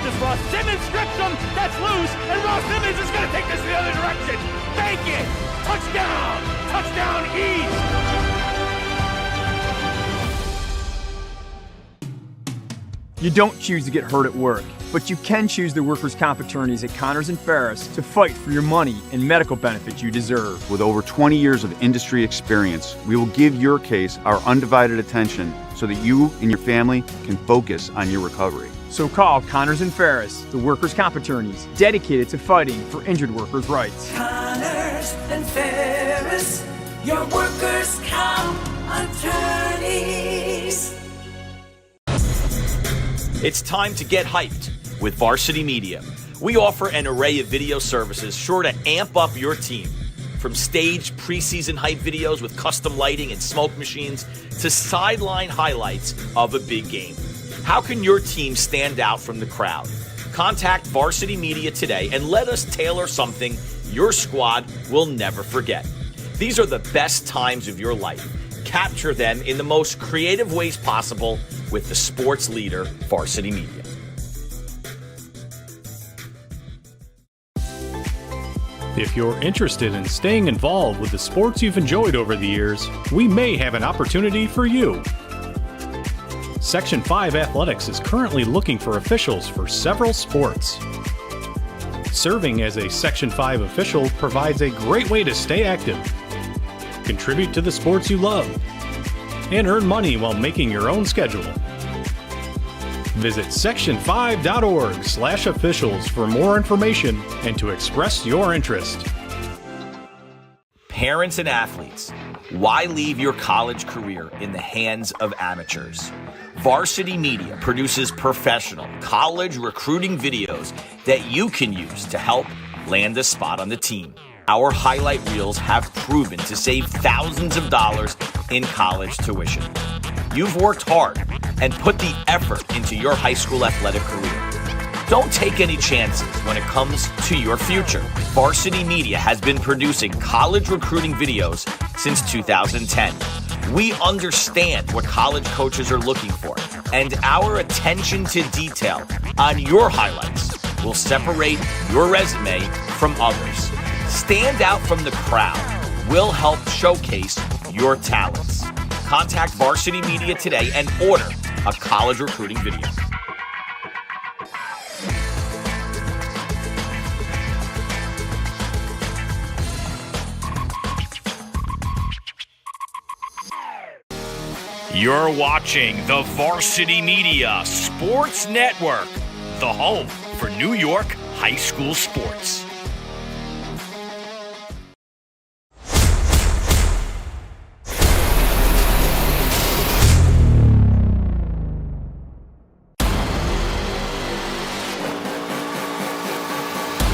Just Ross Simmons strips him, that's loose, and Ross Simmons is gonna take this the other direction, make it, touchdown, touchdown East. You don't choose to get hurt at work, but you can choose the workers' comp attorneys at Connors & Ferris to fight for your money and medical benefits you deserve. With over 20 years of industry experience, we will give your case our undivided attention so that you and your family can focus on your recovery. So call Connors & Ferris, the workers' comp attorneys dedicated to fighting for injured workers' rights. Connors and Ferris, your workers' comp attorneys. It's time to get hyped with Varsity Media. We offer an array of video services sure to amp up your team. From staged preseason hype videos with custom lighting and smoke machines to sideline highlights of a big game. How can your team stand out from the crowd? Contact Varsity Media today and let us tailor something your squad will never forget. These are the best times of your life. Capture them in the most creative ways possible with the sports leader, Varsity Media. If you're interested in staying involved with the sports you've enjoyed over the years, we may have an opportunity for you. Section 5 Athletics is currently looking for officials for several sports. Serving as a Section 5 official provides a great way to stay active, contribute to the sports you love, and earn money while making your own schedule. Visit section5.org/officials for more information and to express your interest. Parents and athletes, why leave your college career in the hands of amateurs? Varsity Media produces professional college recruiting videos that you can use to help land a spot on the team. Our highlight reels have proven to save thousands of dollars in college tuition. You've worked hard and put the effort into your high school athletic career. Don't take any chances when it comes to your future. Varsity Media has been producing college recruiting videos since 2010. We understand what college coaches are looking for, and our attention to detail on your highlights will separate your resume from others. Stand out from the crowd. We'll help showcase your talents. Contact Varsity Media today and order a college recruiting video. You're watching the Varsity Media Sports Network, the home for New York high school sports.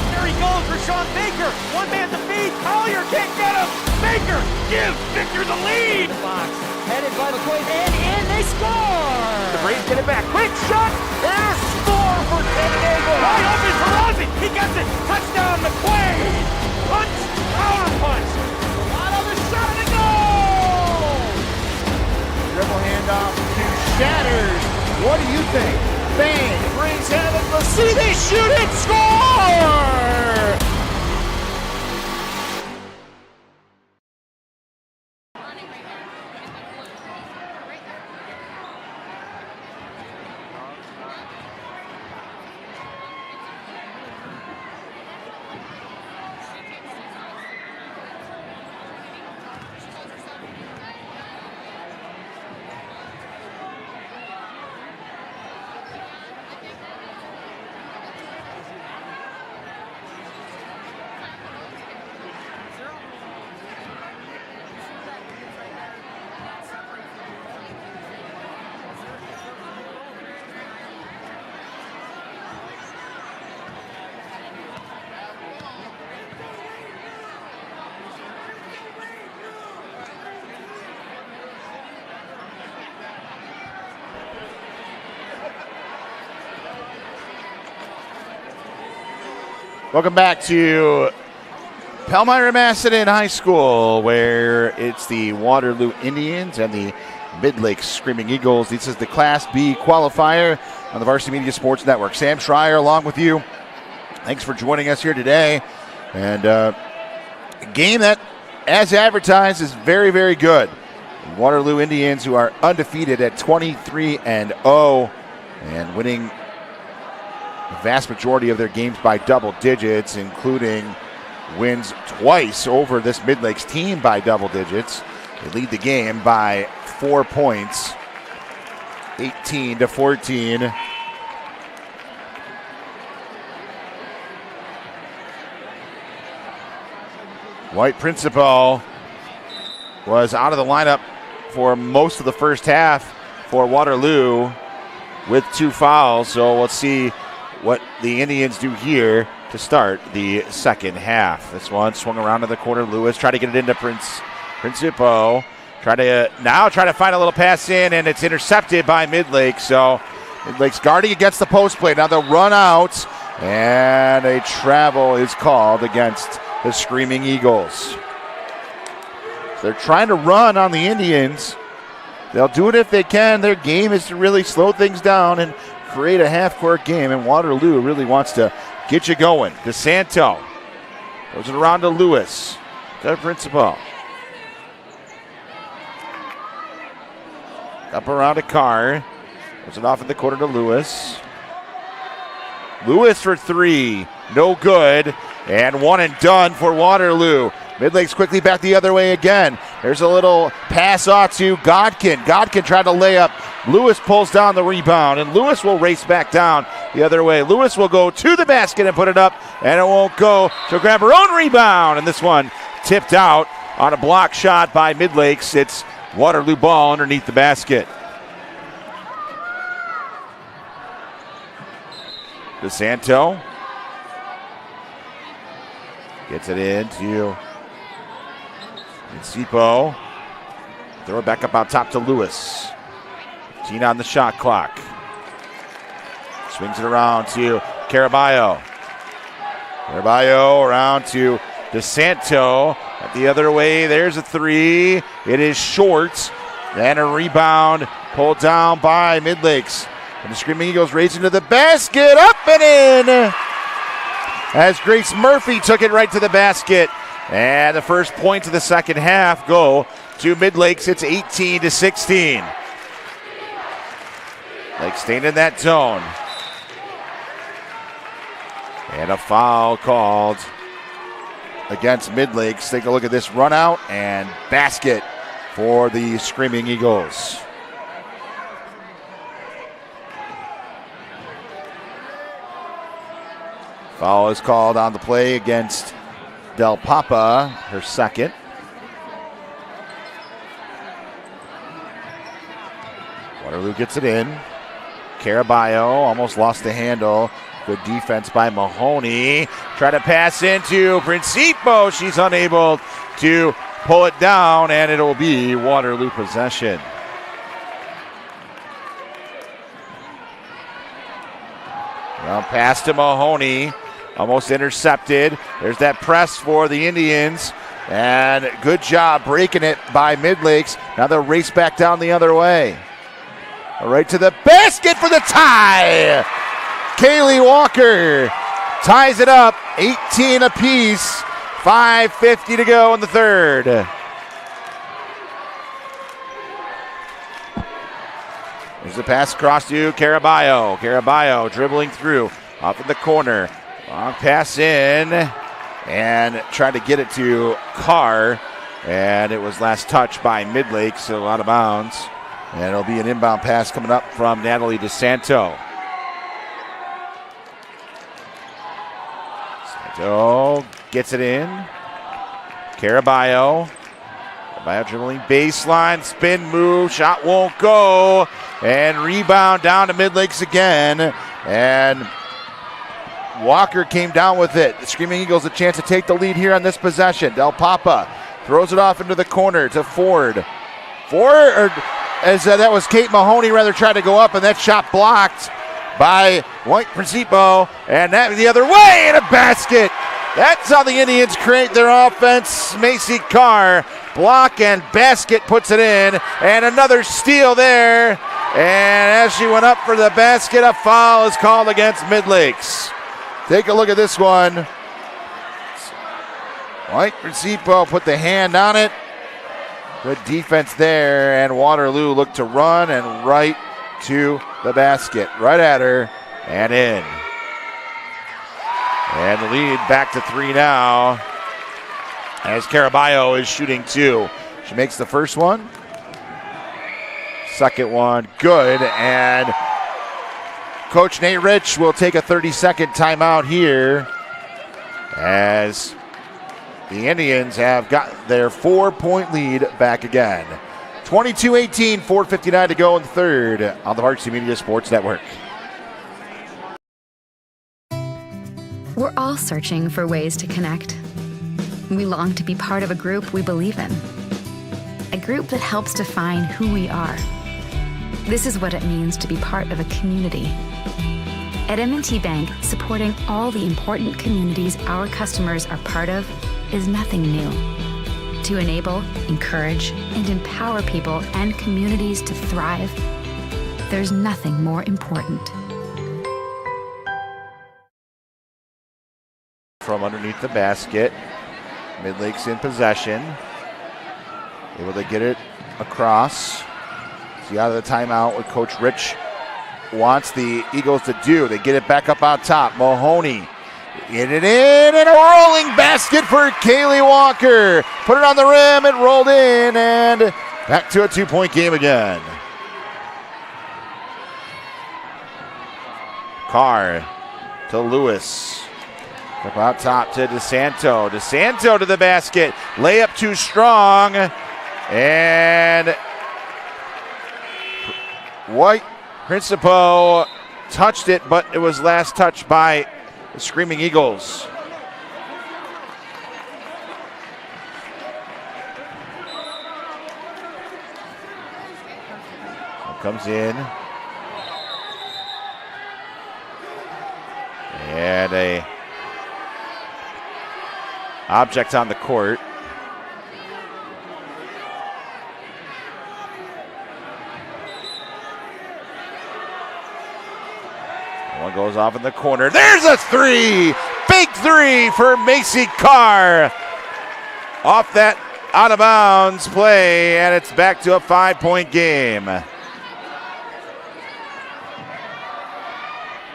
There he goes for Sean Baker. One man to beat. Collier can't get him. Baker, give Victor the lead. The box, headed by McQuaid, and in, they score. The Braves get it back, quick shot, and a score for San Diego. Wide open for Ozzie, he gets it, touchdown McQuaid. Punch, power punch. Another shot and a goal. Dribble handoff to Shatters. What do you think? Bang, brings heaven, let's see, they shoot it, score! Welcome back to Palmyra-Macedon High School, where it's the Waterloo Indians and the Midlakes Screaming Eagles. This is the Class B qualifier on the Varsity Media Sports Network. Sam Schreier along with you. Thanks for joining us here today. And a game that, as advertised, is very, very good. The Waterloo Indians, who are undefeated at 23-0 and winning the vast majority of their games by double digits, including wins twice over this Midlakes team by double digits. They lead the game by 4 points, 18-14. White Principal was out of the lineup for most of the first half for Waterloo with 2 fouls, so let's see what the Indians do here to start the second half. This one swung around to the corner. Lewis tried to get it into Principo. Try to find a little pass in, and it's intercepted by Midlakes. So Midlakes guarding against the post play. Now they'll run out, and a travel is called against the Screaming Eagles. So they're trying to run on the Indians. They'll do it if they can. Their game is to really slow things down and create a half-court game, and Waterloo really wants to get you going. DeSanto goes it around to Lewis. To Principal. Up around to Carr. Goes it off in the corner to Lewis. Lewis for 3. No good. And 1 and done for Waterloo. Midlakes quickly back the other way again. There's a little pass off to Godkin. Godkin tried to lay up. Lewis pulls down the rebound, and Lewis will race back down the other way. Lewis will go to the basket and put it up, and it won't go. She'll grab her own rebound, and this one tipped out on a block shot by Midlakes. It's Waterloo ball underneath the basket. DeSanto gets it in to Sipo. Throw it back up on top to Lewis. 15 on the shot clock. Swings it around to Caraballo. Caraballo around to DeSanto. At the other way, there's a 3. It is short. Then a rebound pulled down by Midlakes. And the Screaming Eagles racing to the basket. Up and in! As Grace Murphy took it right to the basket. And the first points of the second half go to Midlakes. It's 18-16. Like staying in that zone. And a foul called against Midlakes. Take a look at this run out and basket for the Screaming Eagles. Foul is called on the play against Del Papa, her second. Waterloo gets it in. Caraballo almost lost the handle. Good defense by Mahoney. Try to pass into Principo. She's unable to pull it down, and it'll be Waterloo possession. Well, pass to Mahoney, almost intercepted. There's that press for the Indians, and good job breaking it by Midlakes. Now they'll race back down the other way. Right to the basket for the tie. Kaylee Walker ties it up, 18 apiece, 5:50 to go in the third. There's the pass across to Caraballo. Caraballo dribbling through, off in the corner. Long pass in, and tried to get it to Carr, and it was last touched by Midlakes, so out of bounds. And it'll be an inbound pass coming up from Natalie DeSanto. DeSanto gets it in. Caraballo. Caraballo dribbling baseline, spin move, shot won't go. And rebound down to Midlakes again. And Walker came down with it. The Screaming Eagles a chance to take the lead here on this possession. Del Papa throws it off into the corner to Ford. That was Kate Mahoney rather tried to go up, and that shot blocked by White Principo, and that the other way, and a basket. That's how the Indians create their offense. Macy Carr, block and basket, puts it in, and another steal there. And as she went up for the basket, a foul is called against Midlakes. Take a look at this one. White Principo put the hand on it. Good defense there, and Waterloo looked to run and right to the basket. Right at her and in. And the lead back to 3 now as Caraballo is shooting 2. She makes the first one. Second one, good. And Coach Nate Rich will take a 30-second timeout here as the Indians have got their 4-point lead back again. 22-18, 4:59 to go in the third on the Varsity Media Sports Network. We're all searching for ways to connect. We long to be part of a group we believe in. A group that helps define who we are. This is what it means to be part of a community. At M&T Bank, supporting all the important communities our customers are part of is nothing new. To enable, encourage, and empower people and communities to thrive, there's nothing more important. From underneath the basket, Midlakes in possession. Able to get it across. See out of the timeout what Coach Rich wants the Eagles to do. They get it back up on top. Mahoney. Get it in, and a rolling basket for Kaylee Walker. Put it on the rim, it rolled in, and back to a 2-point game again. Carr to Lewis. Up out top to DeSanto. DeSanto to the basket. Layup too strong, and White Principo touched it, but it was last touched by the Screaming Eagles. Comes in. And a object on the court. One goes off in the corner. There's a 3! Big 3 for Macy Carr. Off that out of bounds play, and it's back to a 5-point game.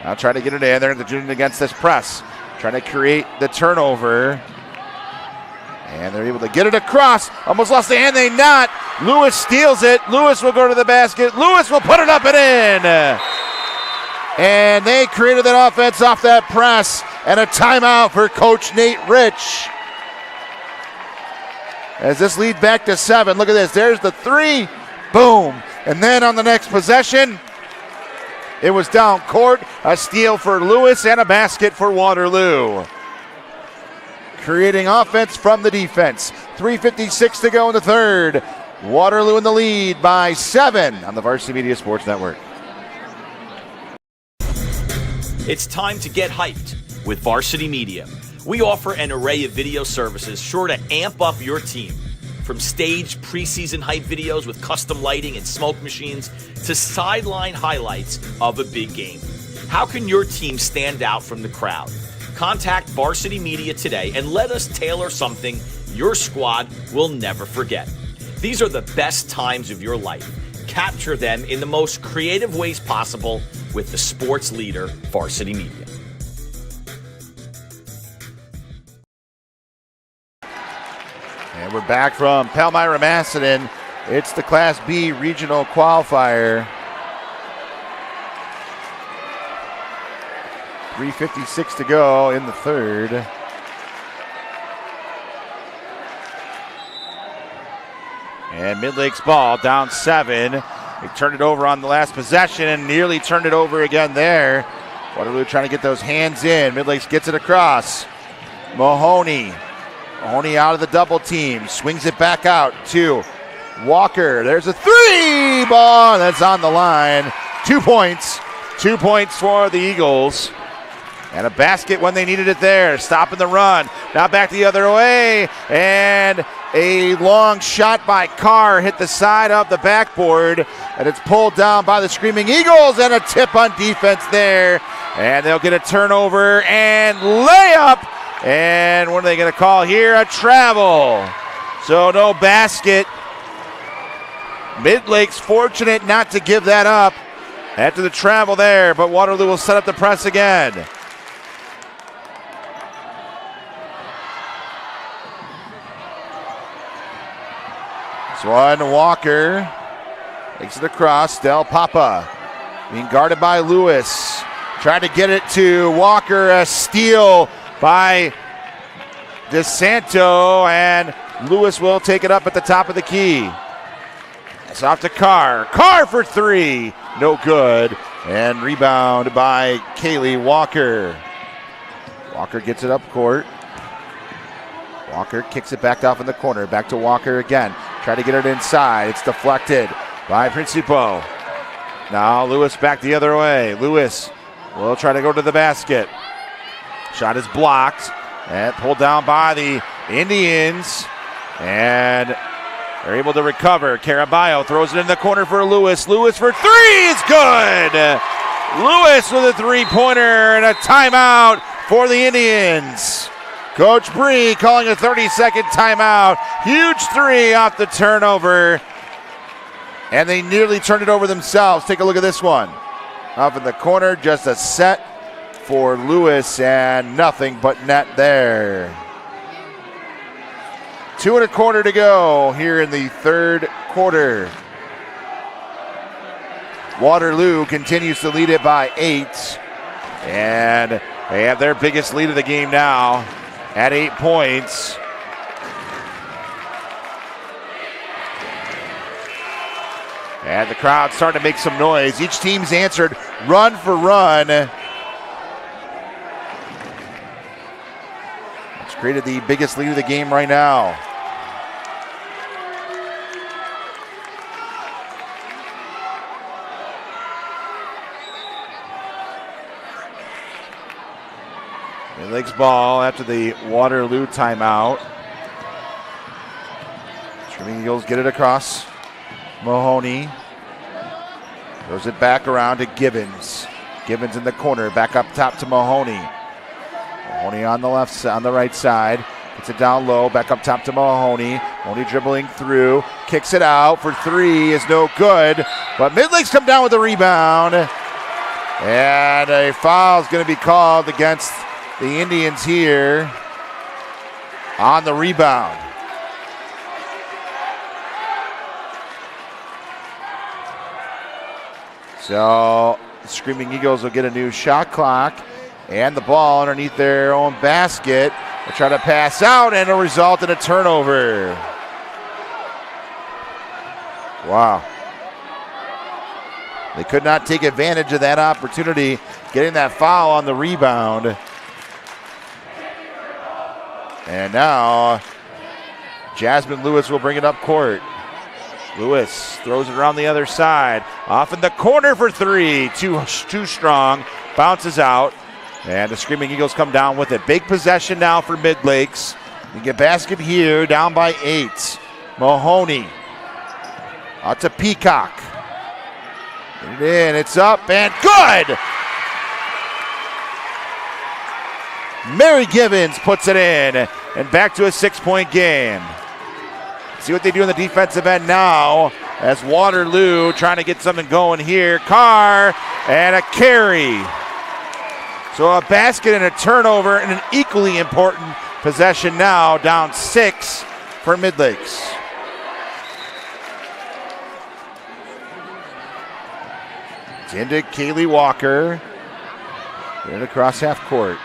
Now trying to get it in. They're doing against this press. Trying to create the turnover. And they're able to get it across. Almost lost the hand, they not. Lewis steals it. Lewis will go to the basket. Lewis will put it up and in. And they created that offense off that press. And a timeout for Coach Nate Rich. As this leads back to 7. Look at this. There's the 3. Boom. And then on the next possession, it was down court. A steal for Lewis and a basket for Waterloo. Creating offense from the defense. 3:56 to go in the third. Waterloo in the lead by 7 on the Varsity Media Sports Network. It's time to get hyped with Varsity Media. We offer an array of video services sure to amp up your team. From staged preseason hype videos with custom lighting and smoke machines to sideline highlights of a big game. How can your team stand out from the crowd? Contact Varsity Media today and let us tailor something your squad will never forget. These are the best times of your life. Capture them in the most creative ways possible with the sports leader, Varsity Media. And we're back from Palmyra-Macedon. It's the Class B Regional Qualifier. 3:56 to go in the third. And Midlakes ball down 7. They turned it over on the last possession and nearly turned it over again there. Waterloo trying to get those hands in. Midlakes gets it across. Mahoney out of the double team. Swings it back out to Walker. There's a 3 ball that's on the line. 2 points. 2 points for the Eagles. And a basket when they needed it there. Stopping the run. Now back the other way. And a long shot by Carr hit the side of the backboard. And it's pulled down by the Screaming Eagles. And a tip on defense there. And they'll get a turnover and layup. And what are they going to call here? A travel. So no basket. Midlakes fortunate not to give that up after the travel there. But Waterloo will set up the press again. This one, Walker takes it across. Del Papa being guarded by Lewis. Trying to get it to Walker. A steal by DeSanto, and Lewis will take it up at the top of the key. It's off to Carr. Carr for 3. No good. And rebound by Kaylee Walker. Walker gets it up court. Walker kicks it back off in the corner. Back to Walker again. Try to get it inside. It's deflected by Principo. Now Lewis back the other way. Lewis will try to go to the basket. Shot is blocked and pulled down by the Indians. And they're able to recover. Caraballo throws it in the corner for Lewis. Lewis for 3 is good. Lewis with a 3-pointer and a timeout for the Indians. Coach Bree calling a 30-second timeout. Huge 3 off the turnover. And they nearly turned it over themselves. Take a look at this one. Off in the corner, just a set for Lewis and nothing but net there. 2 1/4 to go here in the third quarter. Waterloo continues to lead it by 8. And they have their biggest lead of the game now at 8 points. And the crowd starting to make some noise. Each team's answered run for run. It's created the biggest lead of the game right now. Midlakes ball after the Waterloo timeout. Screaming Eagles get it across. Mahoney throws it back around to Gibbons. Gibbons in the corner, back up top to Mahoney. Mahoney on the left side, on the right side. Gets it down low, back up top to Mahoney. Mahoney dribbling through, kicks it out for 3 is no good. But Midlakes come down with the rebound. And a foul is going to be called against the Indians here on the rebound. So the Screaming Eagles will get a new shot clock and the ball underneath their own basket. They'll try to pass out and it'll result in a turnover. Wow. They could not take advantage of that opportunity, getting that foul on the rebound. And now Jasmine Lewis will bring it up court. Lewis throws it around the other side. Off in the corner for three. Too strong. Bounces out. And the Screaming Eagles come down with it. Big possession now for Midlakes. You get basket here, down by 8. Mahoney. Out to Peacock. Get it in. It's up and good! Mary Gibbons puts it in. And back to a 6-point game. See what they do on the defensive end now as Waterloo trying to get something going here. Carr and a carry. So a basket and a turnover and an equally important possession now, down 6 for Midlakes. It's into Kaylee Walker. Get it across half court.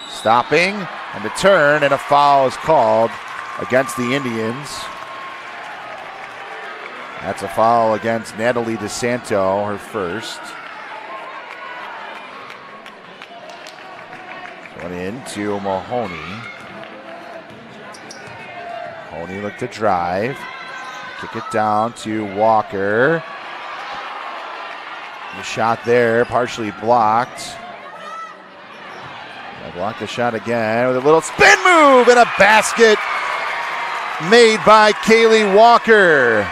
Stopping and a turn, and a foul is called against the Indians. That's a foul against Natalie DeSanto, her first. Going into Mahoney. Mahoney looked to drive. Kick it down to Walker. The shot there, partially blocked. Blocked the shot again with a little spin move and a basket made by Kaylee Walker.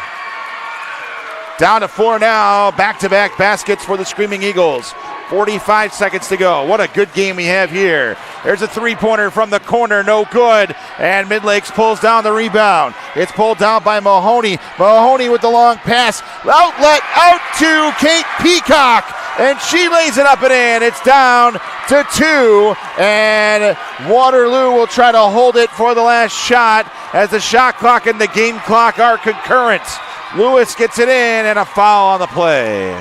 Down to 4 now. Back-to-back baskets for the Screaming Eagles. 45 seconds to go. What a good game we have here. There's a three-pointer from the corner. No good. And Midlakes pulls down the rebound. It's pulled down by Mahoney. Mahoney with the long pass. Outlet out to Kate Peacock. And she lays it up and in. It's down to 2. And Waterloo will try to hold it for the last shot as the shot clock and the game clock are concurrent. Lewis gets it in and a foul on the play.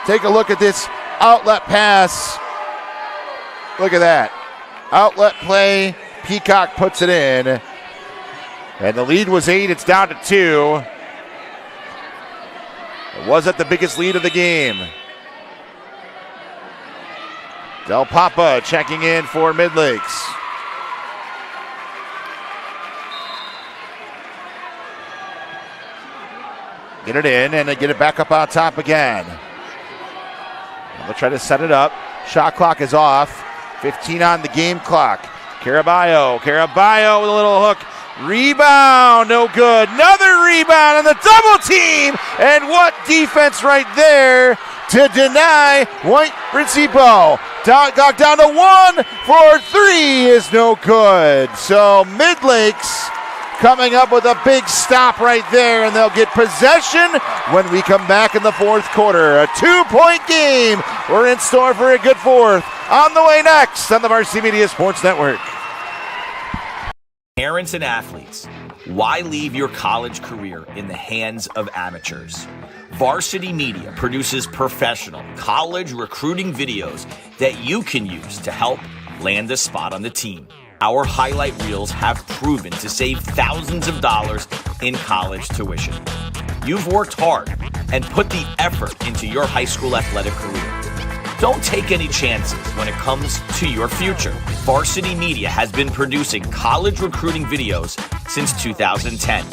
Take a look at this outlet pass. Look at that. Outlet play. Peacock puts it in. And the lead was 8. It's down to 2. It wasn't the biggest lead of the game. Del Papa checking in for Midlakes. Get it in and they get it back up on top again. They'll try to set it up. Shot clock is off. 15 on the game clock. Caraballo with a little hook. Rebound, no good. Another rebound and the double team. And what defense right there to deny White Principo. Got down to 1 for 3 is no good. So Midlakes coming up with a big stop right there, and they'll get possession when we come back in the fourth quarter. A 2-point game. We're in store for a good fourth. On the way next on the Varsity Media Sports Network. Parents and athletes, why leave your college career in the hands of amateurs? Varsity Media produces professional college recruiting videos that you can use to help land a spot on the team. Our highlight reels have proven to save thousands of dollars in college tuition. You've worked hard and put the effort into your high school athletic career. Don't take any chances when it comes to your future. Varsity Media has been producing college recruiting videos since 2010.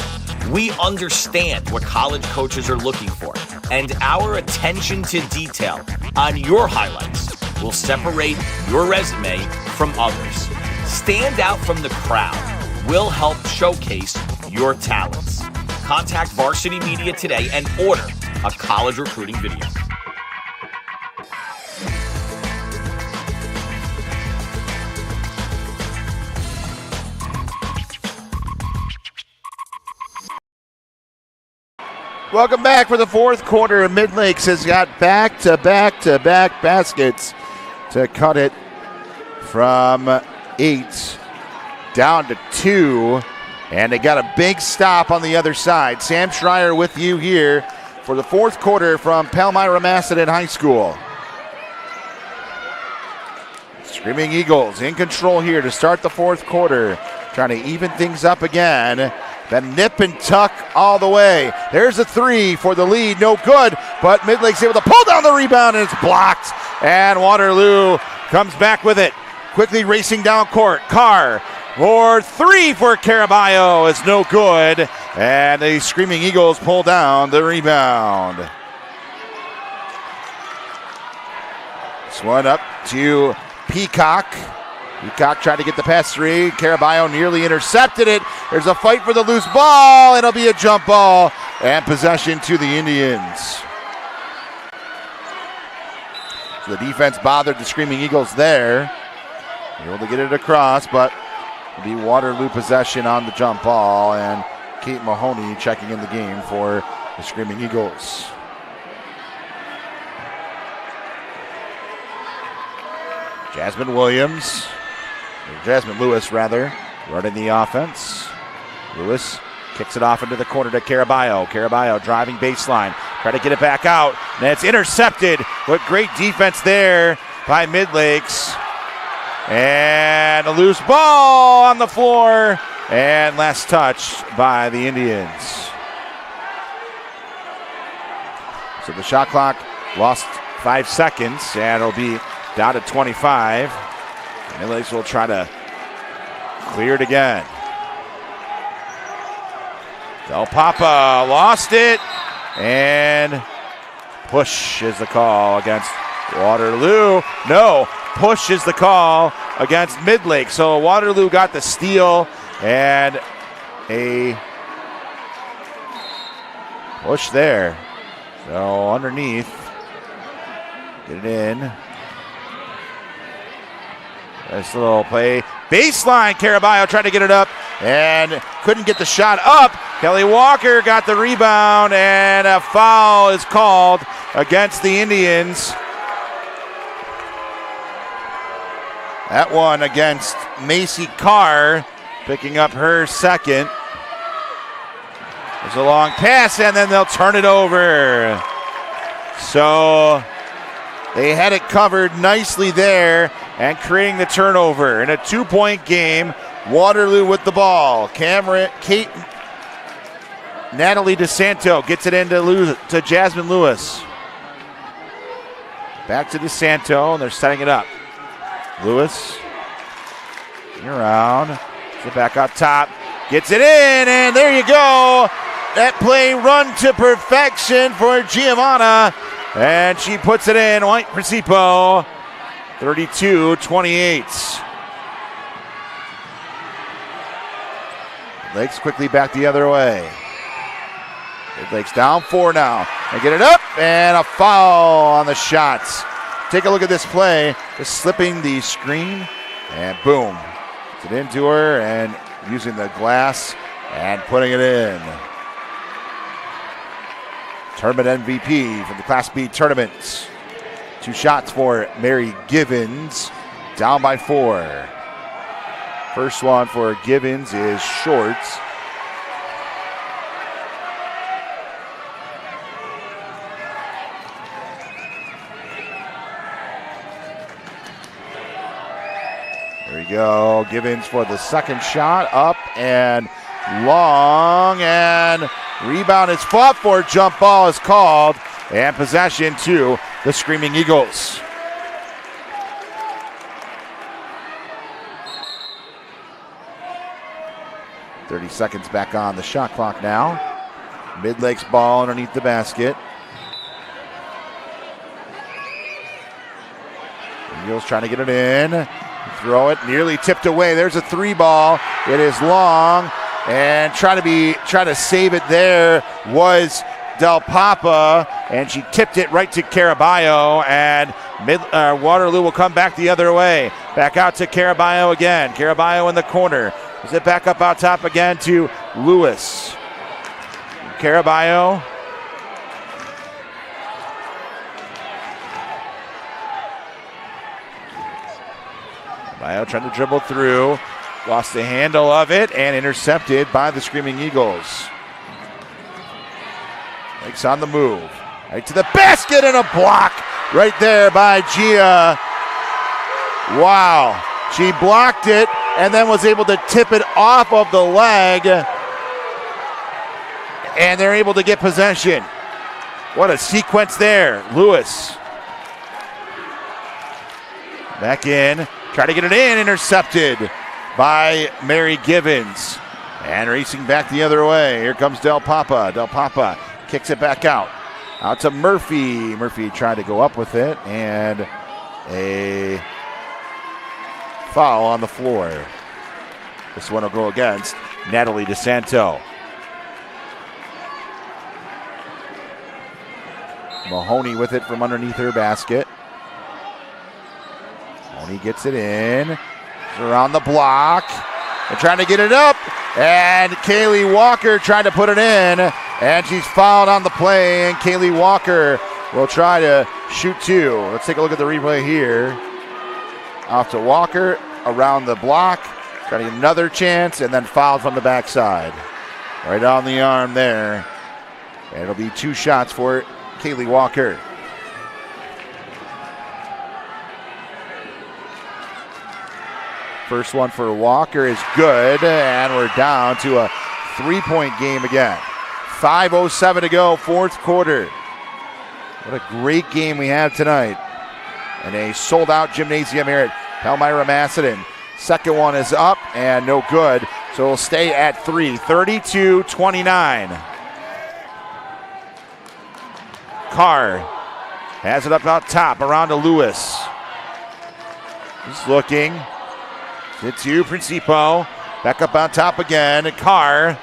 We understand what college coaches are looking for, and our attention to detail on your highlights will separate your resume from others. Stand out from the crowd. We'll help showcase your talents. Contact Varsity Media today and order a college recruiting video. Welcome back for the fourth quarter. Midlakes has got back-to-back baskets to cut it from 8 down to 2, and they got a big stop on the other side. Sam Schreier with you here for the fourth quarter from Palmyra Macedon High School. Screaming Eagles in control here to start the fourth quarter, trying to even things up again. Then nip and tuck all the way. There's a 3 for the lead, no good, but Midlake's able to pull down the rebound and it's blocked, and Waterloo comes back with it. Quickly racing down court. Carr for three for Caraballo is no good. And the Screaming Eagles pull down the rebound. This one up to Peacock. Peacock tried to get the pass three. Caraballo nearly intercepted it. There's a fight for the loose ball. It'll be a jump ball and possession to the Indians. So the defense bothered the Screaming Eagles there. Able to get it across, but it'll be Waterloo possession on the jump ball, and Kate Mahoney checking in the game for the Screaming Eagles. Jasmine Lewis, running the offense. Lewis kicks it off into the corner to Caraballo. Caraballo driving baseline, try to get it back out, and it's intercepted. What great defense there by Midlakes. And a loose ball on the floor, and last touch by the Indians. So the shot clock lost 5 seconds, and it'll be down to 25. Midlakes will try to clear it again. Del Papa lost it, and push is the call against Waterloo. No, push is the call against Midlakes. So Waterloo got the steal and a push there. So underneath, get it in. Nice little play. Baseline, Caraballo tried to get it up and couldn't get the shot up. Kelly Walker got the rebound, and a foul is called against the Indians. That one against Macy Carr, picking up her second. There's a long pass, and then they'll turn it over. So they had it covered nicely there and creating the turnover. In a 2-point game, Waterloo with the ball. Natalie DeSanto gets it to Jasmine Lewis. Back to DeSanto, and they're setting it up. Lewis, around, gets it back up top, gets it in, and there you go. That play run to perfection for Giovanna, and she puts it in. White Precipo, 32-28. Lakes quickly back the other way. Lakes down 4 now. They get it up, and a foul on the shots. Take a look at this play. Just slipping the screen, and boom. Gets it into her, and using the glass and putting it in. Tournament MVP from the Class B tournaments. 2 shots for Mary Givens, down by 4. First one for Givens is shorts. There we go. Givens for the second shot. Up and long. And rebound is fought for. Jump ball is called. And possession to the Screaming Eagles. .30 seconds back on the shot clock now. Midlakes ball underneath the basket. Eagles trying to get it in. Throw it, nearly tipped away. There's a 3 ball. It is long, and trying to save it there was Del Papa, and she tipped it right to Caraballo, and Waterloo will come back the other way. Back out to Caraballo again. Caraballo in the corner. Is it back up out top again to Lewis? Caraballo. Caraballo trying to dribble through. Lost the handle of it and intercepted by the Screaming Eagles. Lakes on the move. Right to the basket and a block right there by Gia. Wow. She blocked it and then was able to tip it off of the leg. And they're able to get possession. What a sequence there. Lewis. Back in. Try to get it in. Intercepted by Mary Givens. And racing back the other way. Here comes Del Papa. Del Papa kicks it back out. Out to Murphy. Murphy tried to go up with it, and a foul on the floor. This one will go against Natalie DeSanto. Mahoney with it from underneath her basket. Mahoney gets it in. She's around the block. They're trying to get it up. And Kaylee Walker tried to put it in. And she's fouled on the play. And Kaylee Walker will try to shoot two. Let's take a look at the replay here. Off to Walker. Around the block. Trying to get another chance. And then fouled from the backside. Right on the arm there. And it'll be two shots for Kaylee Walker. First one for Walker is good, and we're down to a 3-point game again. 5:07 to go, fourth quarter. What a great game we have tonight. And a sold-out gymnasium here at Palmyra Macedon. Second one is up and no good, so we'll stay at 3. 32-29. Carr has it up out top, around to Lewis. He's looking. It's you, Principo. Back up on top again. And Carr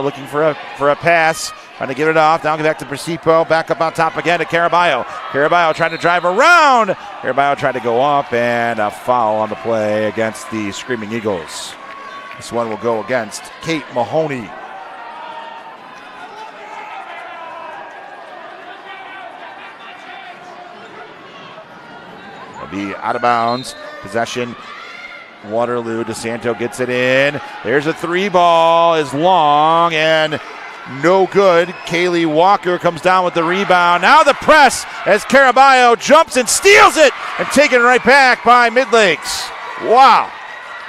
looking for a pass. Trying to get it off. Down back to Principo. Back up on top again to Caraballo. Caraballo trying to drive around. Caraballo tried to go up, and a foul on the play against the Screaming Eagles. This one will go against Kate Mahoney. It'll be out of bounds. Possession, Waterloo. DeSanto gets it in. There's a three ball, is long and no good. Kaylee Walker comes down with the rebound. Now the press as Caraballo jumps and steals it and taken right back by Midlakes. Wow.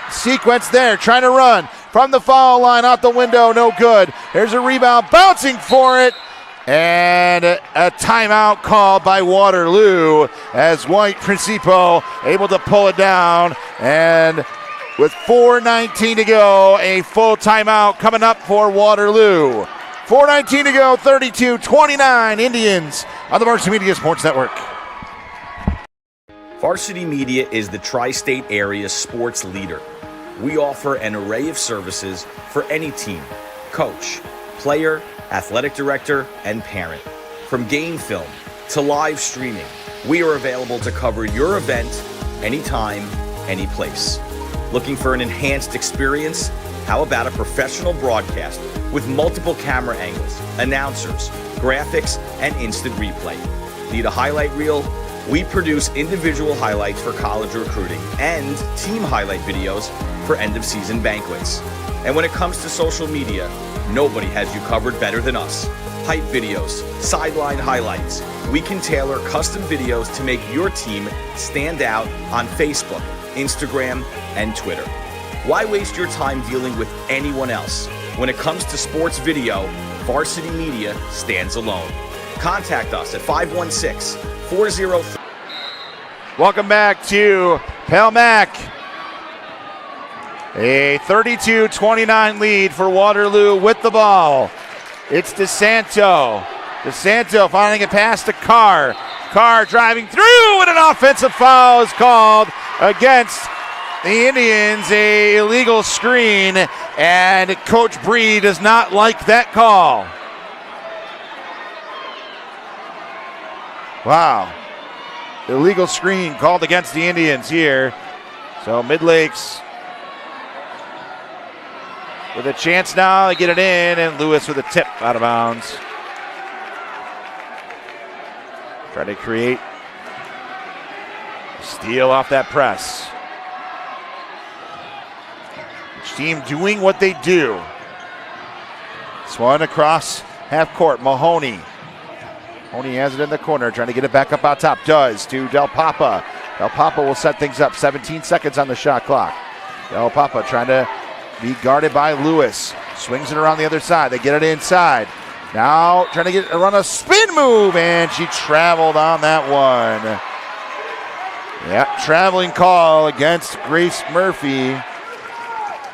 Sequence there, trying to run from the foul line out the window, no good. There's a rebound, bouncing for it. And a timeout called by Waterloo as White Principo able to pull it down. And with 4:19 to go, a full timeout coming up for Waterloo. 4:19 to go, 32-29 Indians on the Varsity Media Sports Network. Varsity Media is the tri-state area sports leader. We offer an array of services for any team, coach, player, athletic director, and parent. From game film to live streaming, we are available to cover your event anytime, any place. Looking for an enhanced experience? How about a professional broadcast with multiple camera angles, announcers, graphics, and instant replay? Need a highlight reel? We produce individual highlights for college recruiting and team highlight videos for end-of-season banquets. And when it comes to social media, nobody has you covered better than us. Hype videos, sideline highlights. We can tailor custom videos to make your team stand out on Facebook, Instagram, and Twitter. Why waste your time dealing with anyone else? When it comes to sports video, Varsity Media stands alone. Contact us at 516-403. Welcome back to Palmac. A 32-29 lead for Waterloo with the ball. It's DeSanto. DeSanto finding a pass to Carr. Carr driving through, and an offensive foul is called against the Indians. A illegal screen, and Coach Bree does not like that call. Wow. Illegal screen called against the Indians here. So Midlakes with a chance now to get it in, and Lewis with a tip out of bounds. Trying to create a steal off that press. Each team doing what they do. This one across half court, Mahoney. Mahoney has it in the corner, trying to get it back up on top. Does to Del Papa. Del Papa will set things up. 17 seconds on the shot clock. Del Papa trying to be guarded by Lewis. Swings it around the other side. They get it inside. Now trying to run a spin move, and she traveled on that one. Yep, traveling call against Grace Murphy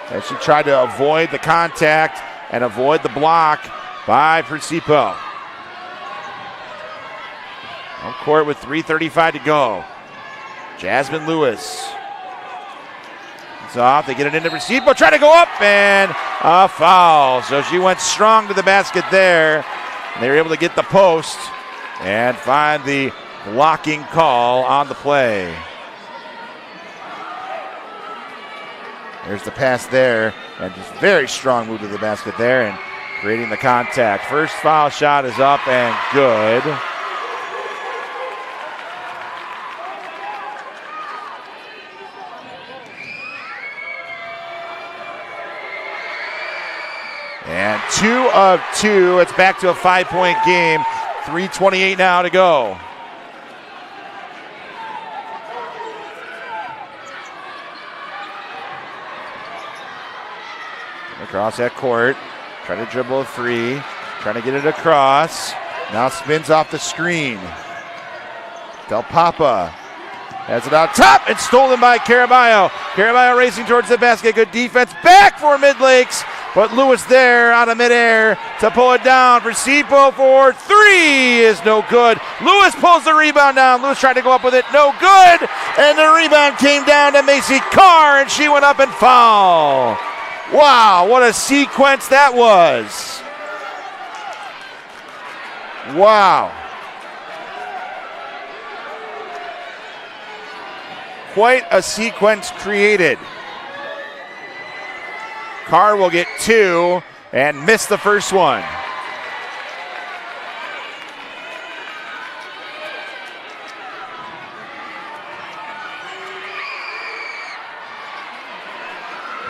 as she tried to avoid the contact and avoid the block by Persipo. On court with 3:35 to go. Jasmine Lewis. It's off. They get it into Persipo. Try to go up and a foul. So she went strong to the basket there. They were able to get the post and find the blocking call on the play. There's the pass there, and just very strong move to the basket there and creating the contact. First foul shot is up and good. And 2 of 2. It's back to a 5-point game. 3:28 now to go. Across that court. Trying to dribble a free. Trying to get it across. Now spins off the screen. Del Papa has it out top. It's stolen by Caraballo. Caraballo racing towards the basket. Good defense. Back for Midlakes. But Lewis there out of midair to pull it down. Persipo for 3 is no good. Lewis pulls the rebound down. Lewis tried to go up with it. No good. And the rebound came down to Macy Carr, and she went up and fouled. Wow, what a sequence that was. Wow. Quite a sequence created. Carr will get 2 and miss the first one.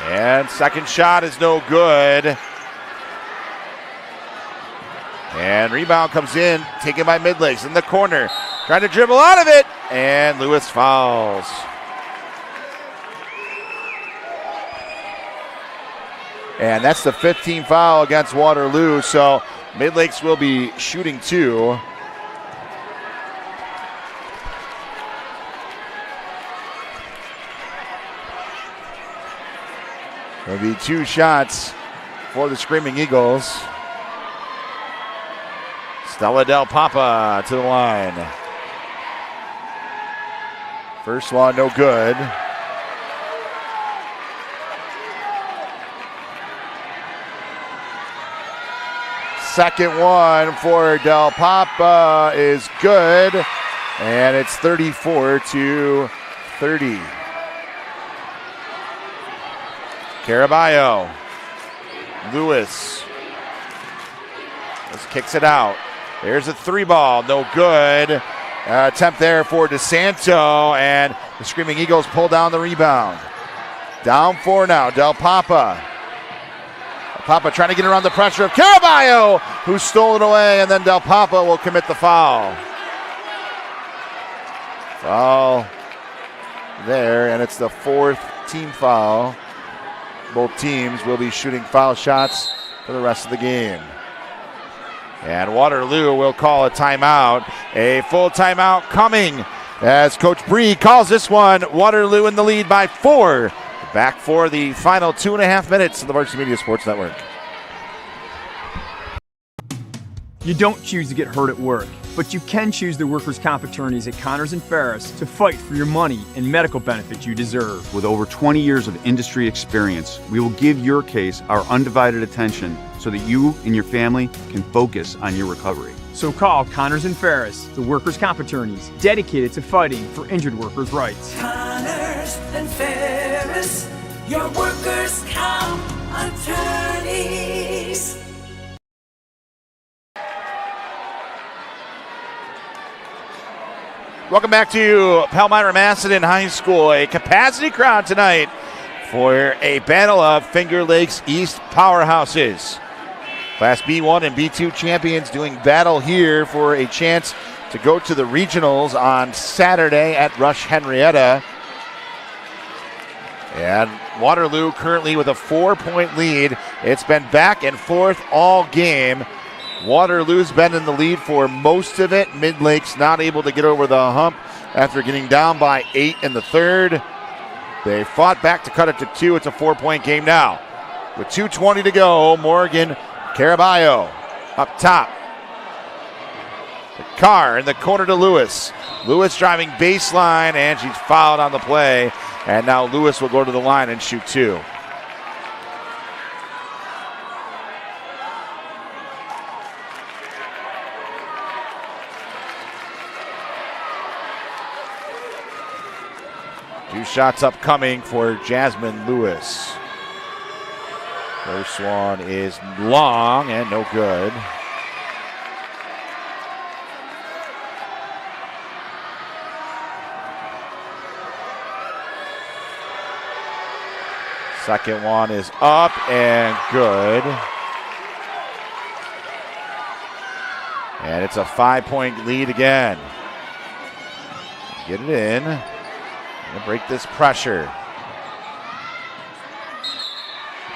And second shot is no good. And rebound comes in, taken by Midlakes in the corner. Trying to dribble out of it, and Lewis fouls. And that's the 15th foul against Waterloo, so Midlakes will be shooting 2. There'll be 2 shots for the Screaming Eagles. Stella Del Papa to the line. First one, no good. Second one for Del Papa is good, and it's 34-30. Caraballo. Lewis. Just kicks it out. There's a 3-ball, no good. Attempt there for DeSanto, and the Screaming Eagles pull down the rebound. Down 4 now, Del Papa. Papa trying to get around the pressure of Caraballo, who stole it away, and then Del Papa will commit the foul. Foul there, and it's the 4th team foul. Both teams will be shooting foul shots for the rest of the game. And Waterloo will call a timeout. A full timeout coming as Coach Bree calls this one. Waterloo in the lead by 4. Back for the final 2.5 minutes of the Varsity Media Sports Network. You don't choose to get hurt at work, but you can choose the workers' comp attorneys at Connors and Ferris to fight for your money and medical benefits you deserve. With over 20 years of industry experience, we will give your case our undivided attention so that you and your family can focus on your recovery. So call Connors and Ferris, the workers' comp attorneys dedicated to fighting for injured workers' rights. Connors and Ferris, your workers' comp attorneys. Welcome back to Palmyra Macedon High School. A capacity crowd tonight for a battle of Finger Lakes East powerhouses. Class B1 and B2 champions doing battle here for a chance to go to the regionals on Saturday at Rush Henrietta. And Waterloo currently with a 4-point lead. It's been back and forth all game. Waterloo's been in the lead for most of it. Midlakes not able to get over the hump after getting down by 8 in the third. They fought back to cut it to 2. It's a 4-point game now. With 2:20 to go, Morgan Caraballo up top. The Carr in the corner to Lewis. Lewis driving baseline, and she's fouled on the play. And now Lewis will go to the line and shoot 2. Two shots upcoming for Jasmine Lewis. First one is long and no good. Second one is up and good. And it's a 5-point lead again. Get it in. Gonna break this pressure.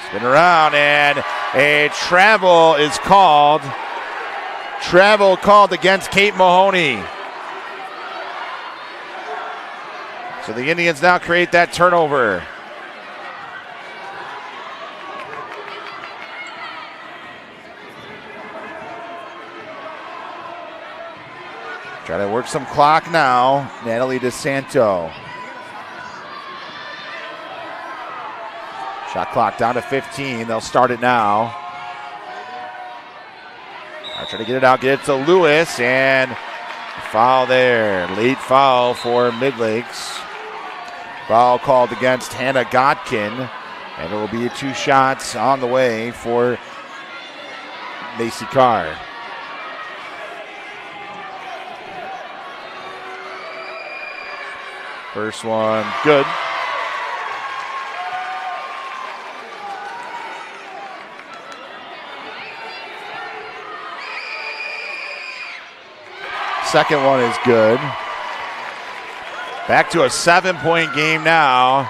Spin around, and a travel is called. Travel called against Kate Mahoney. So the Indians now create that turnover. Try to work some clock now. Natalie DeSanto. Shot clock down to 15. They'll start it now. I'll try to get it out, get it to Lewis, and foul there. Late foul for Midlakes. Foul called against Hannah Godkin, and it will be 2 shots on the way for Macy Carr. First one, good. Second one is good. Back to a 7-point game now.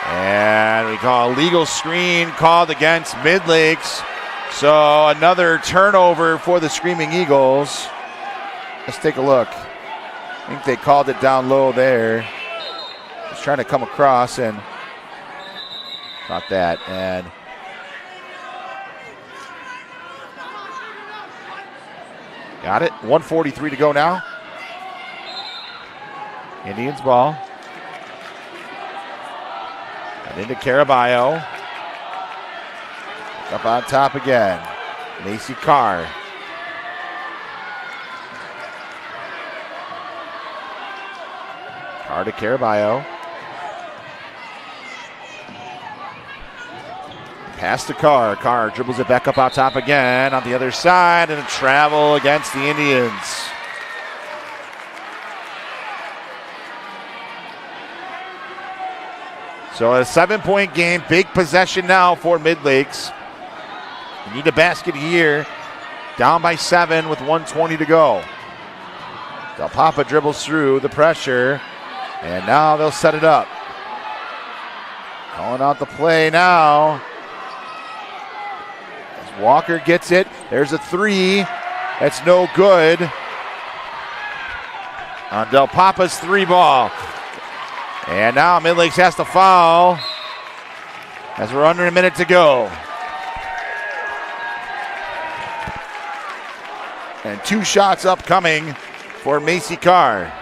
And we call a legal screen called against Midlakes. So another turnover for the Screaming Eagles. Let's take a look. I think they called it down low there. Just trying to come across and not that. And got it. 1:43 to go now. Indians ball. And into Caraballo. Up on top again. Macy Carr. Carr to Caraballo. Pass to Carr. Carr dribbles it back up on top again on the other side, and a travel against the Indians. So a 7-point game, big possession now for Midlakes. You need a basket here. Down by 7 with 1:20 to go. Del Papa dribbles through the pressure, and now they'll set it up. Calling out the play now. As Walker gets it. There's a 3. That's no good. On Del Papa's 3 ball. And now Midlakes has to foul as we're under a minute to go. And 2 shots upcoming for Macy Carr.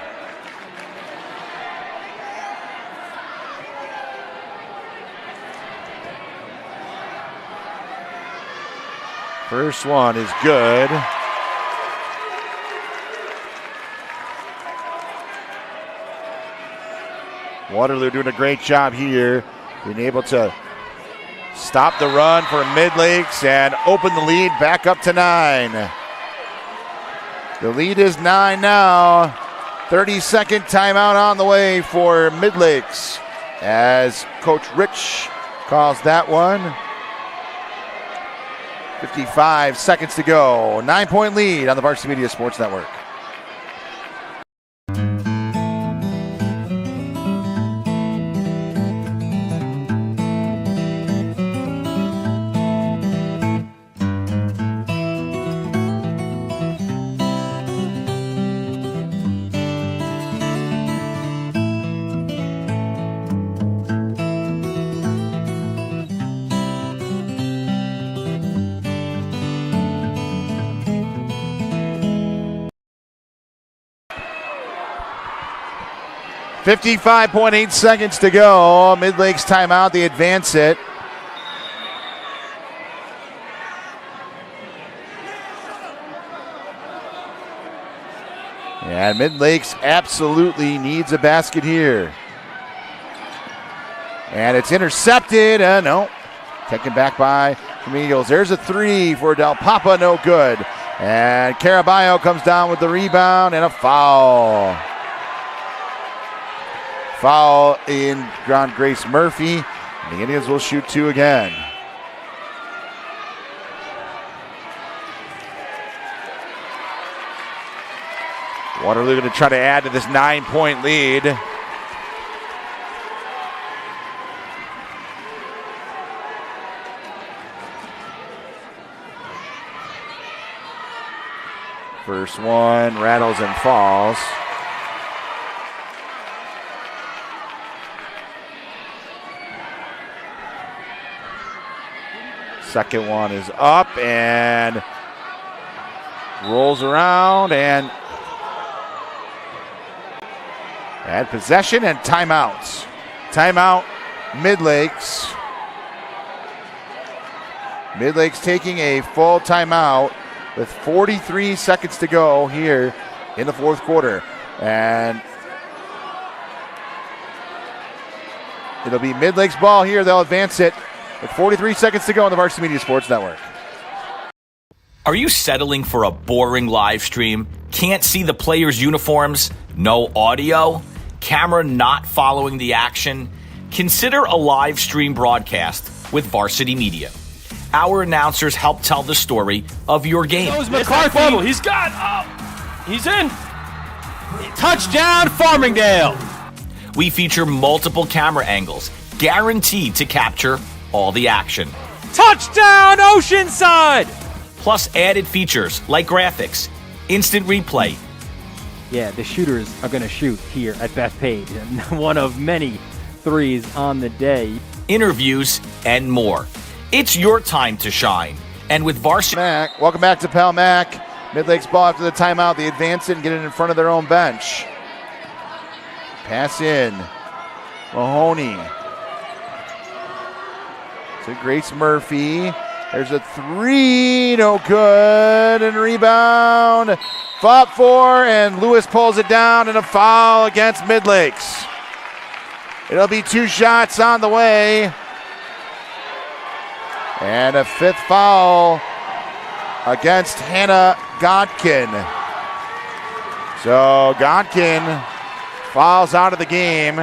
First one is good. Waterloo doing a great job here, being able to stop the run for Midlakes and open the lead back up to 9. The lead is 9 now. 30-second timeout on the way for Midlakes as Coach Rich calls that one. 55 seconds to go. 9-point lead on the Varsity Media Sports Network. 55.8 seconds to go. Midlakes timeout. They advance it. And Midlakes absolutely needs a basket here. And it's intercepted. No. Taken back by the Eagles. There's a three for Del Papa. No good. And Caraballo comes down with the rebound and a foul. Foul in on Grace Murphy. The Indians will shoot two again. Waterloo going to try to add to this 9-point lead. First one rattles and falls. Second one is up and rolls around and possession and timeouts. Timeout, Midlakes. Midlakes taking a full timeout with 43 seconds to go here in the fourth quarter. And it'll be Midlakes ball here. They'll advance it with 43 seconds to go on the Varsity Media Sports Network. Are you settling for a boring live stream? Can't see the players' uniforms? No audio? Camera not following the action? Consider a live stream broadcast with Varsity Media. Our announcers help tell the story of your game. McCarthy. He's got. He's in. Touchdown, Farmingdale. We feature multiple camera angles, guaranteed to capture all the action. Touchdown, Oceanside. Plus added features like graphics, instant replay. Yeah, the shooters are going to shoot here at Bethpage, and one of many threes on the day. Interviews and more. It's your time to shine. And with Varsity... Mac, welcome back to Pal Mac. Midlakes ball after the timeout. They advance it and get it in front of their own bench. Pass in. Mahoney. To Grace Murphy. There's a three. No good. And rebound. Fought for, and Lewis pulls it down, and a foul against Midlakes. It'll be two shots on the way. And a fifth foul against Hannah Godkin. So Godkin fouls out of the game.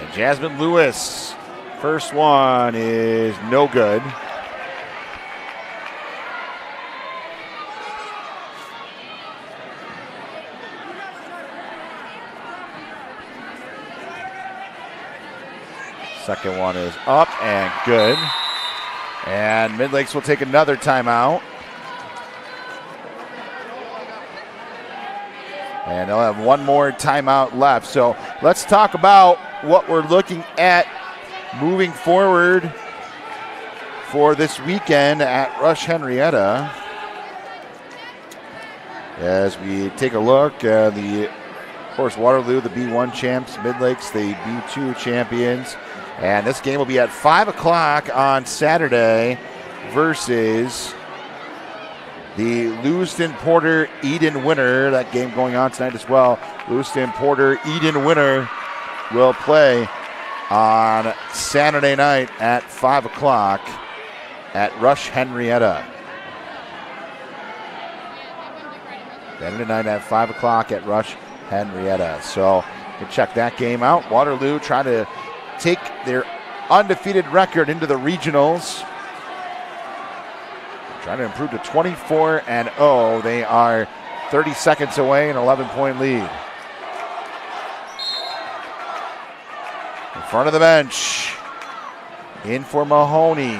And Jasmine Lewis, first one is no good. Second one is up and good. And Midlakes will take another timeout. And they'll have one more timeout left. So let's talk about what we're looking at moving forward for this weekend at Rush Henrietta. As we take a look, of course, Waterloo, the B1 champs, Midlakes, the B2 champions. And this game will be at 5 o'clock on Saturday versus the Lewiston Porter Eden winner. That game going on tonight as well. Lewiston Porter Eden winner will play on Saturday night at 5 o'clock at Rush Henrietta. Saturday night at 5 o'clock at Rush Henrietta. So you can check that game out. Waterloo trying to take their undefeated record into the regionals. Trying to improve to 24-0. They are 30 seconds away, an 11-point lead. In front of the bench. In for Mahoney.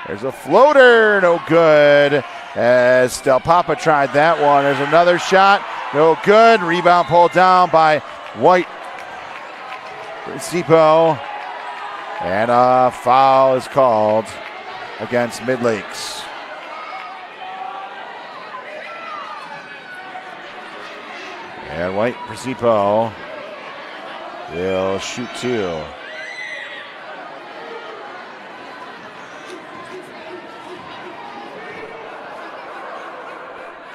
There's a floater, no good. As Del Papa tried that one. There's another shot, no good. Rebound pulled down by White. Sipo. And a foul is called against Midlakes. And White Presipo will shoot 2.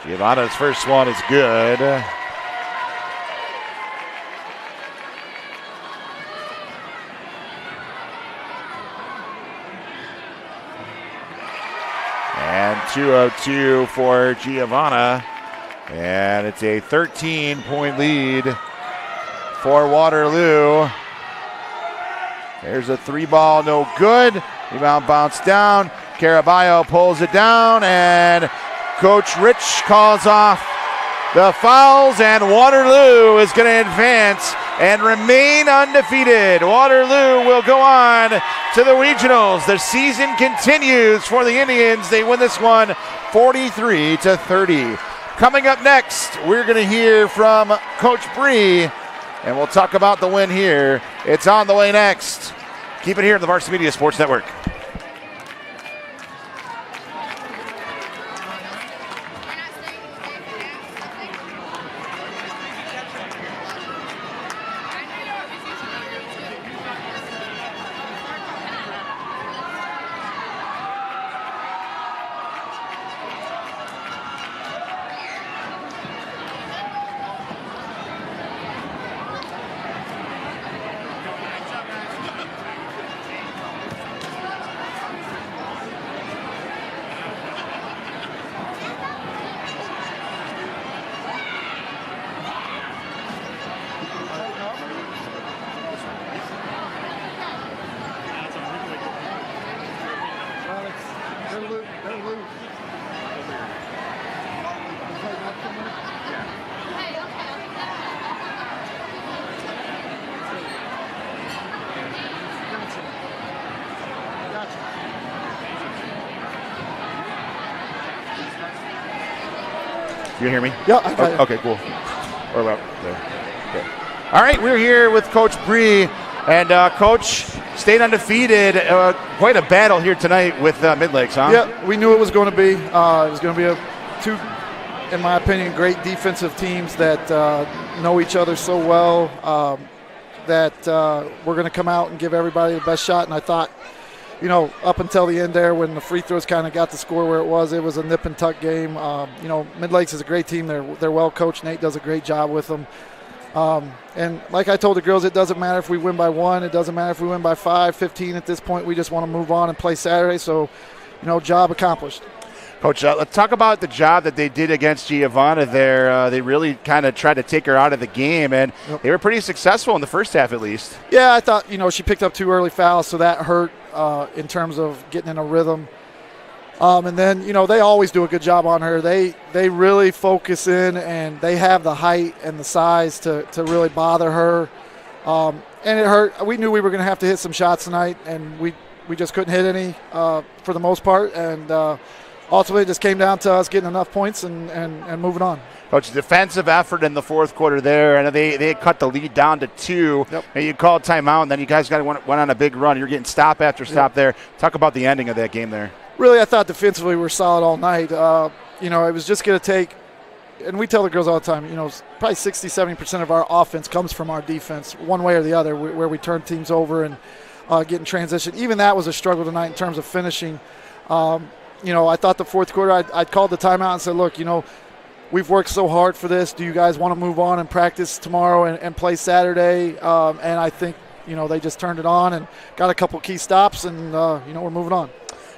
Giovanna's first one is good. And 202 for Giovanna. And it's a 13-point lead for Waterloo. There's a 3-ball, no good. Rebound bounced down. Caraballo pulls it down, and Coach Rich calls off the fouls, and Waterloo is going to advance and remain undefeated. Waterloo will go on to the regionals. The season continues for the Indians. They win this one 43-30. Coming up next, we're going to hear from Coach Bree, and we'll talk about the win here. It's on the way next. Keep it here on the Varsity Media Sports Network. You hear me? Yeah, I got you. Okay, cool. Or about there. Okay. All right, we're here with Coach Bree, and Coach stayed undefeated. Quite a battle here tonight with Midlakes, huh? Yeah, we knew it was going to be. It was going to be two, in my opinion, great defensive teams that know each other so well that we're going to come out and give everybody the best shot. And I thought, up until the end there when the free throws kind of got the score where it was a nip and tuck game. Midlakes is a great team. They're well coached. Nate does a great job with them. And like I told the girls, it doesn't matter if we win by 1. It doesn't matter if we win by 5, 15 at this point. We just want to move on and play Saturday. So, job accomplished. Coach, let's talk about the job that they did against Giovanna there. They really kind of tried to take her out of the game, and they were pretty successful in the first half at least. Yeah, I thought, she picked up 2 early fouls, so that hurt in terms of getting in a rhythm. And then, they always do a good job on her. They really focus in, and they have the height and the size to really bother her. And it hurt. We knew we were going to have to hit some shots tonight, and we just couldn't hit any for the most part. And ultimately, it just came down to us getting enough points and moving on. Coach, defensive effort in the fourth quarter there, and they cut the lead down to 2. Yep. And you called timeout, and then you guys went on a big run. You're getting stop after stop there. Talk about the ending of that game there. Really, I thought defensively we were solid all night. It was just going to take, and we tell the girls all the time, probably 60-70% of our offense comes from our defense, one way or the other, where we turn teams over and get in transition. Even that was a struggle tonight in terms of finishing. I thought the fourth quarter, I called the timeout and said, look, we've worked so hard for this. Do you guys want to move on and practice tomorrow and play Saturday? And I think, they just turned it on and got a couple key stops, and, we're moving on.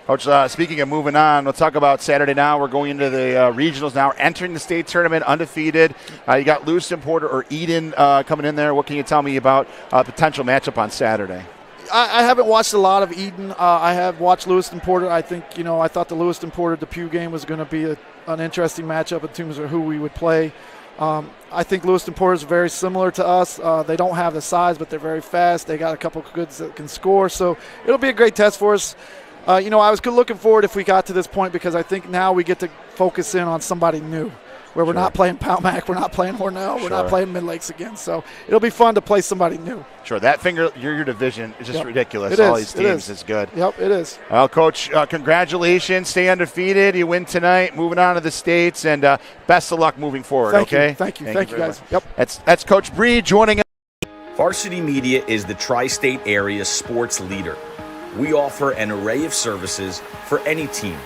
Coach, speaking of moving on, let's talk about Saturday now. We're going into the regionals now, entering the state tournament undefeated. You got Lewiston Porter or Eden coming in there. What can you tell me about a potential matchup on Saturday? I haven't watched a lot of Eden. I have watched Lewiston Porter. I think, I thought the Lewiston Porter Depew game was going to be an interesting matchup in terms of who we would play. I think Lewiston Porter is very similar to us. They don't have the size, but they're very fast. They got a couple of goods that can score. So it'll be a great test for us. I was looking forward if we got to this point, because I think now we get to focus in on somebody new. where we're not playing Palmac, we're not playing Hornell, we're not playing Midlakes again. So it'll be fun to play somebody new. Sure, that finger, your division is just ridiculous. It All is. these teams is good. Yep, it is. Well, Coach, congratulations. Stay undefeated. You win tonight, moving on to the States, and best of luck moving forward, Thank okay? you. Thank you, guys. Much. Yep. That's Coach Bree joining us. Varsity Media is the tri-state area sports leader. We offer an array of services for any team,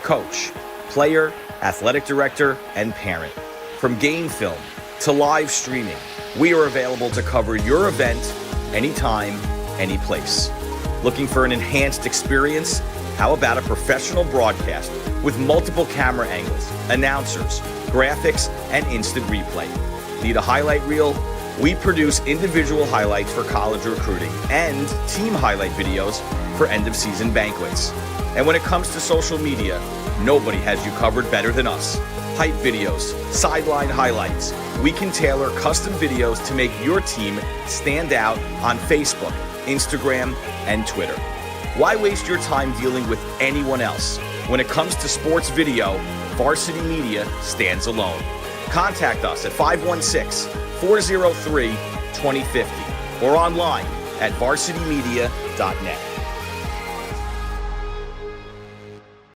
coach, player, athletic director, and parent. From game film to live streaming, we are available to cover your event anytime, any place. Looking for an enhanced experience? How about a professional broadcast with multiple camera angles, announcers, graphics, and instant replay? Need a highlight reel? We produce individual highlights for college recruiting and team highlight videos for end-of-season banquets. And when it comes to social media, nobody has you covered better than us. Hype videos, sideline highlights. We can tailor custom videos to make your team stand out on Facebook, Instagram, and Twitter. Why waste your time dealing with anyone else? When it comes to sports video, Varsity Media stands alone. Contact us at 516-403-2050 or online at varsitymedia.net.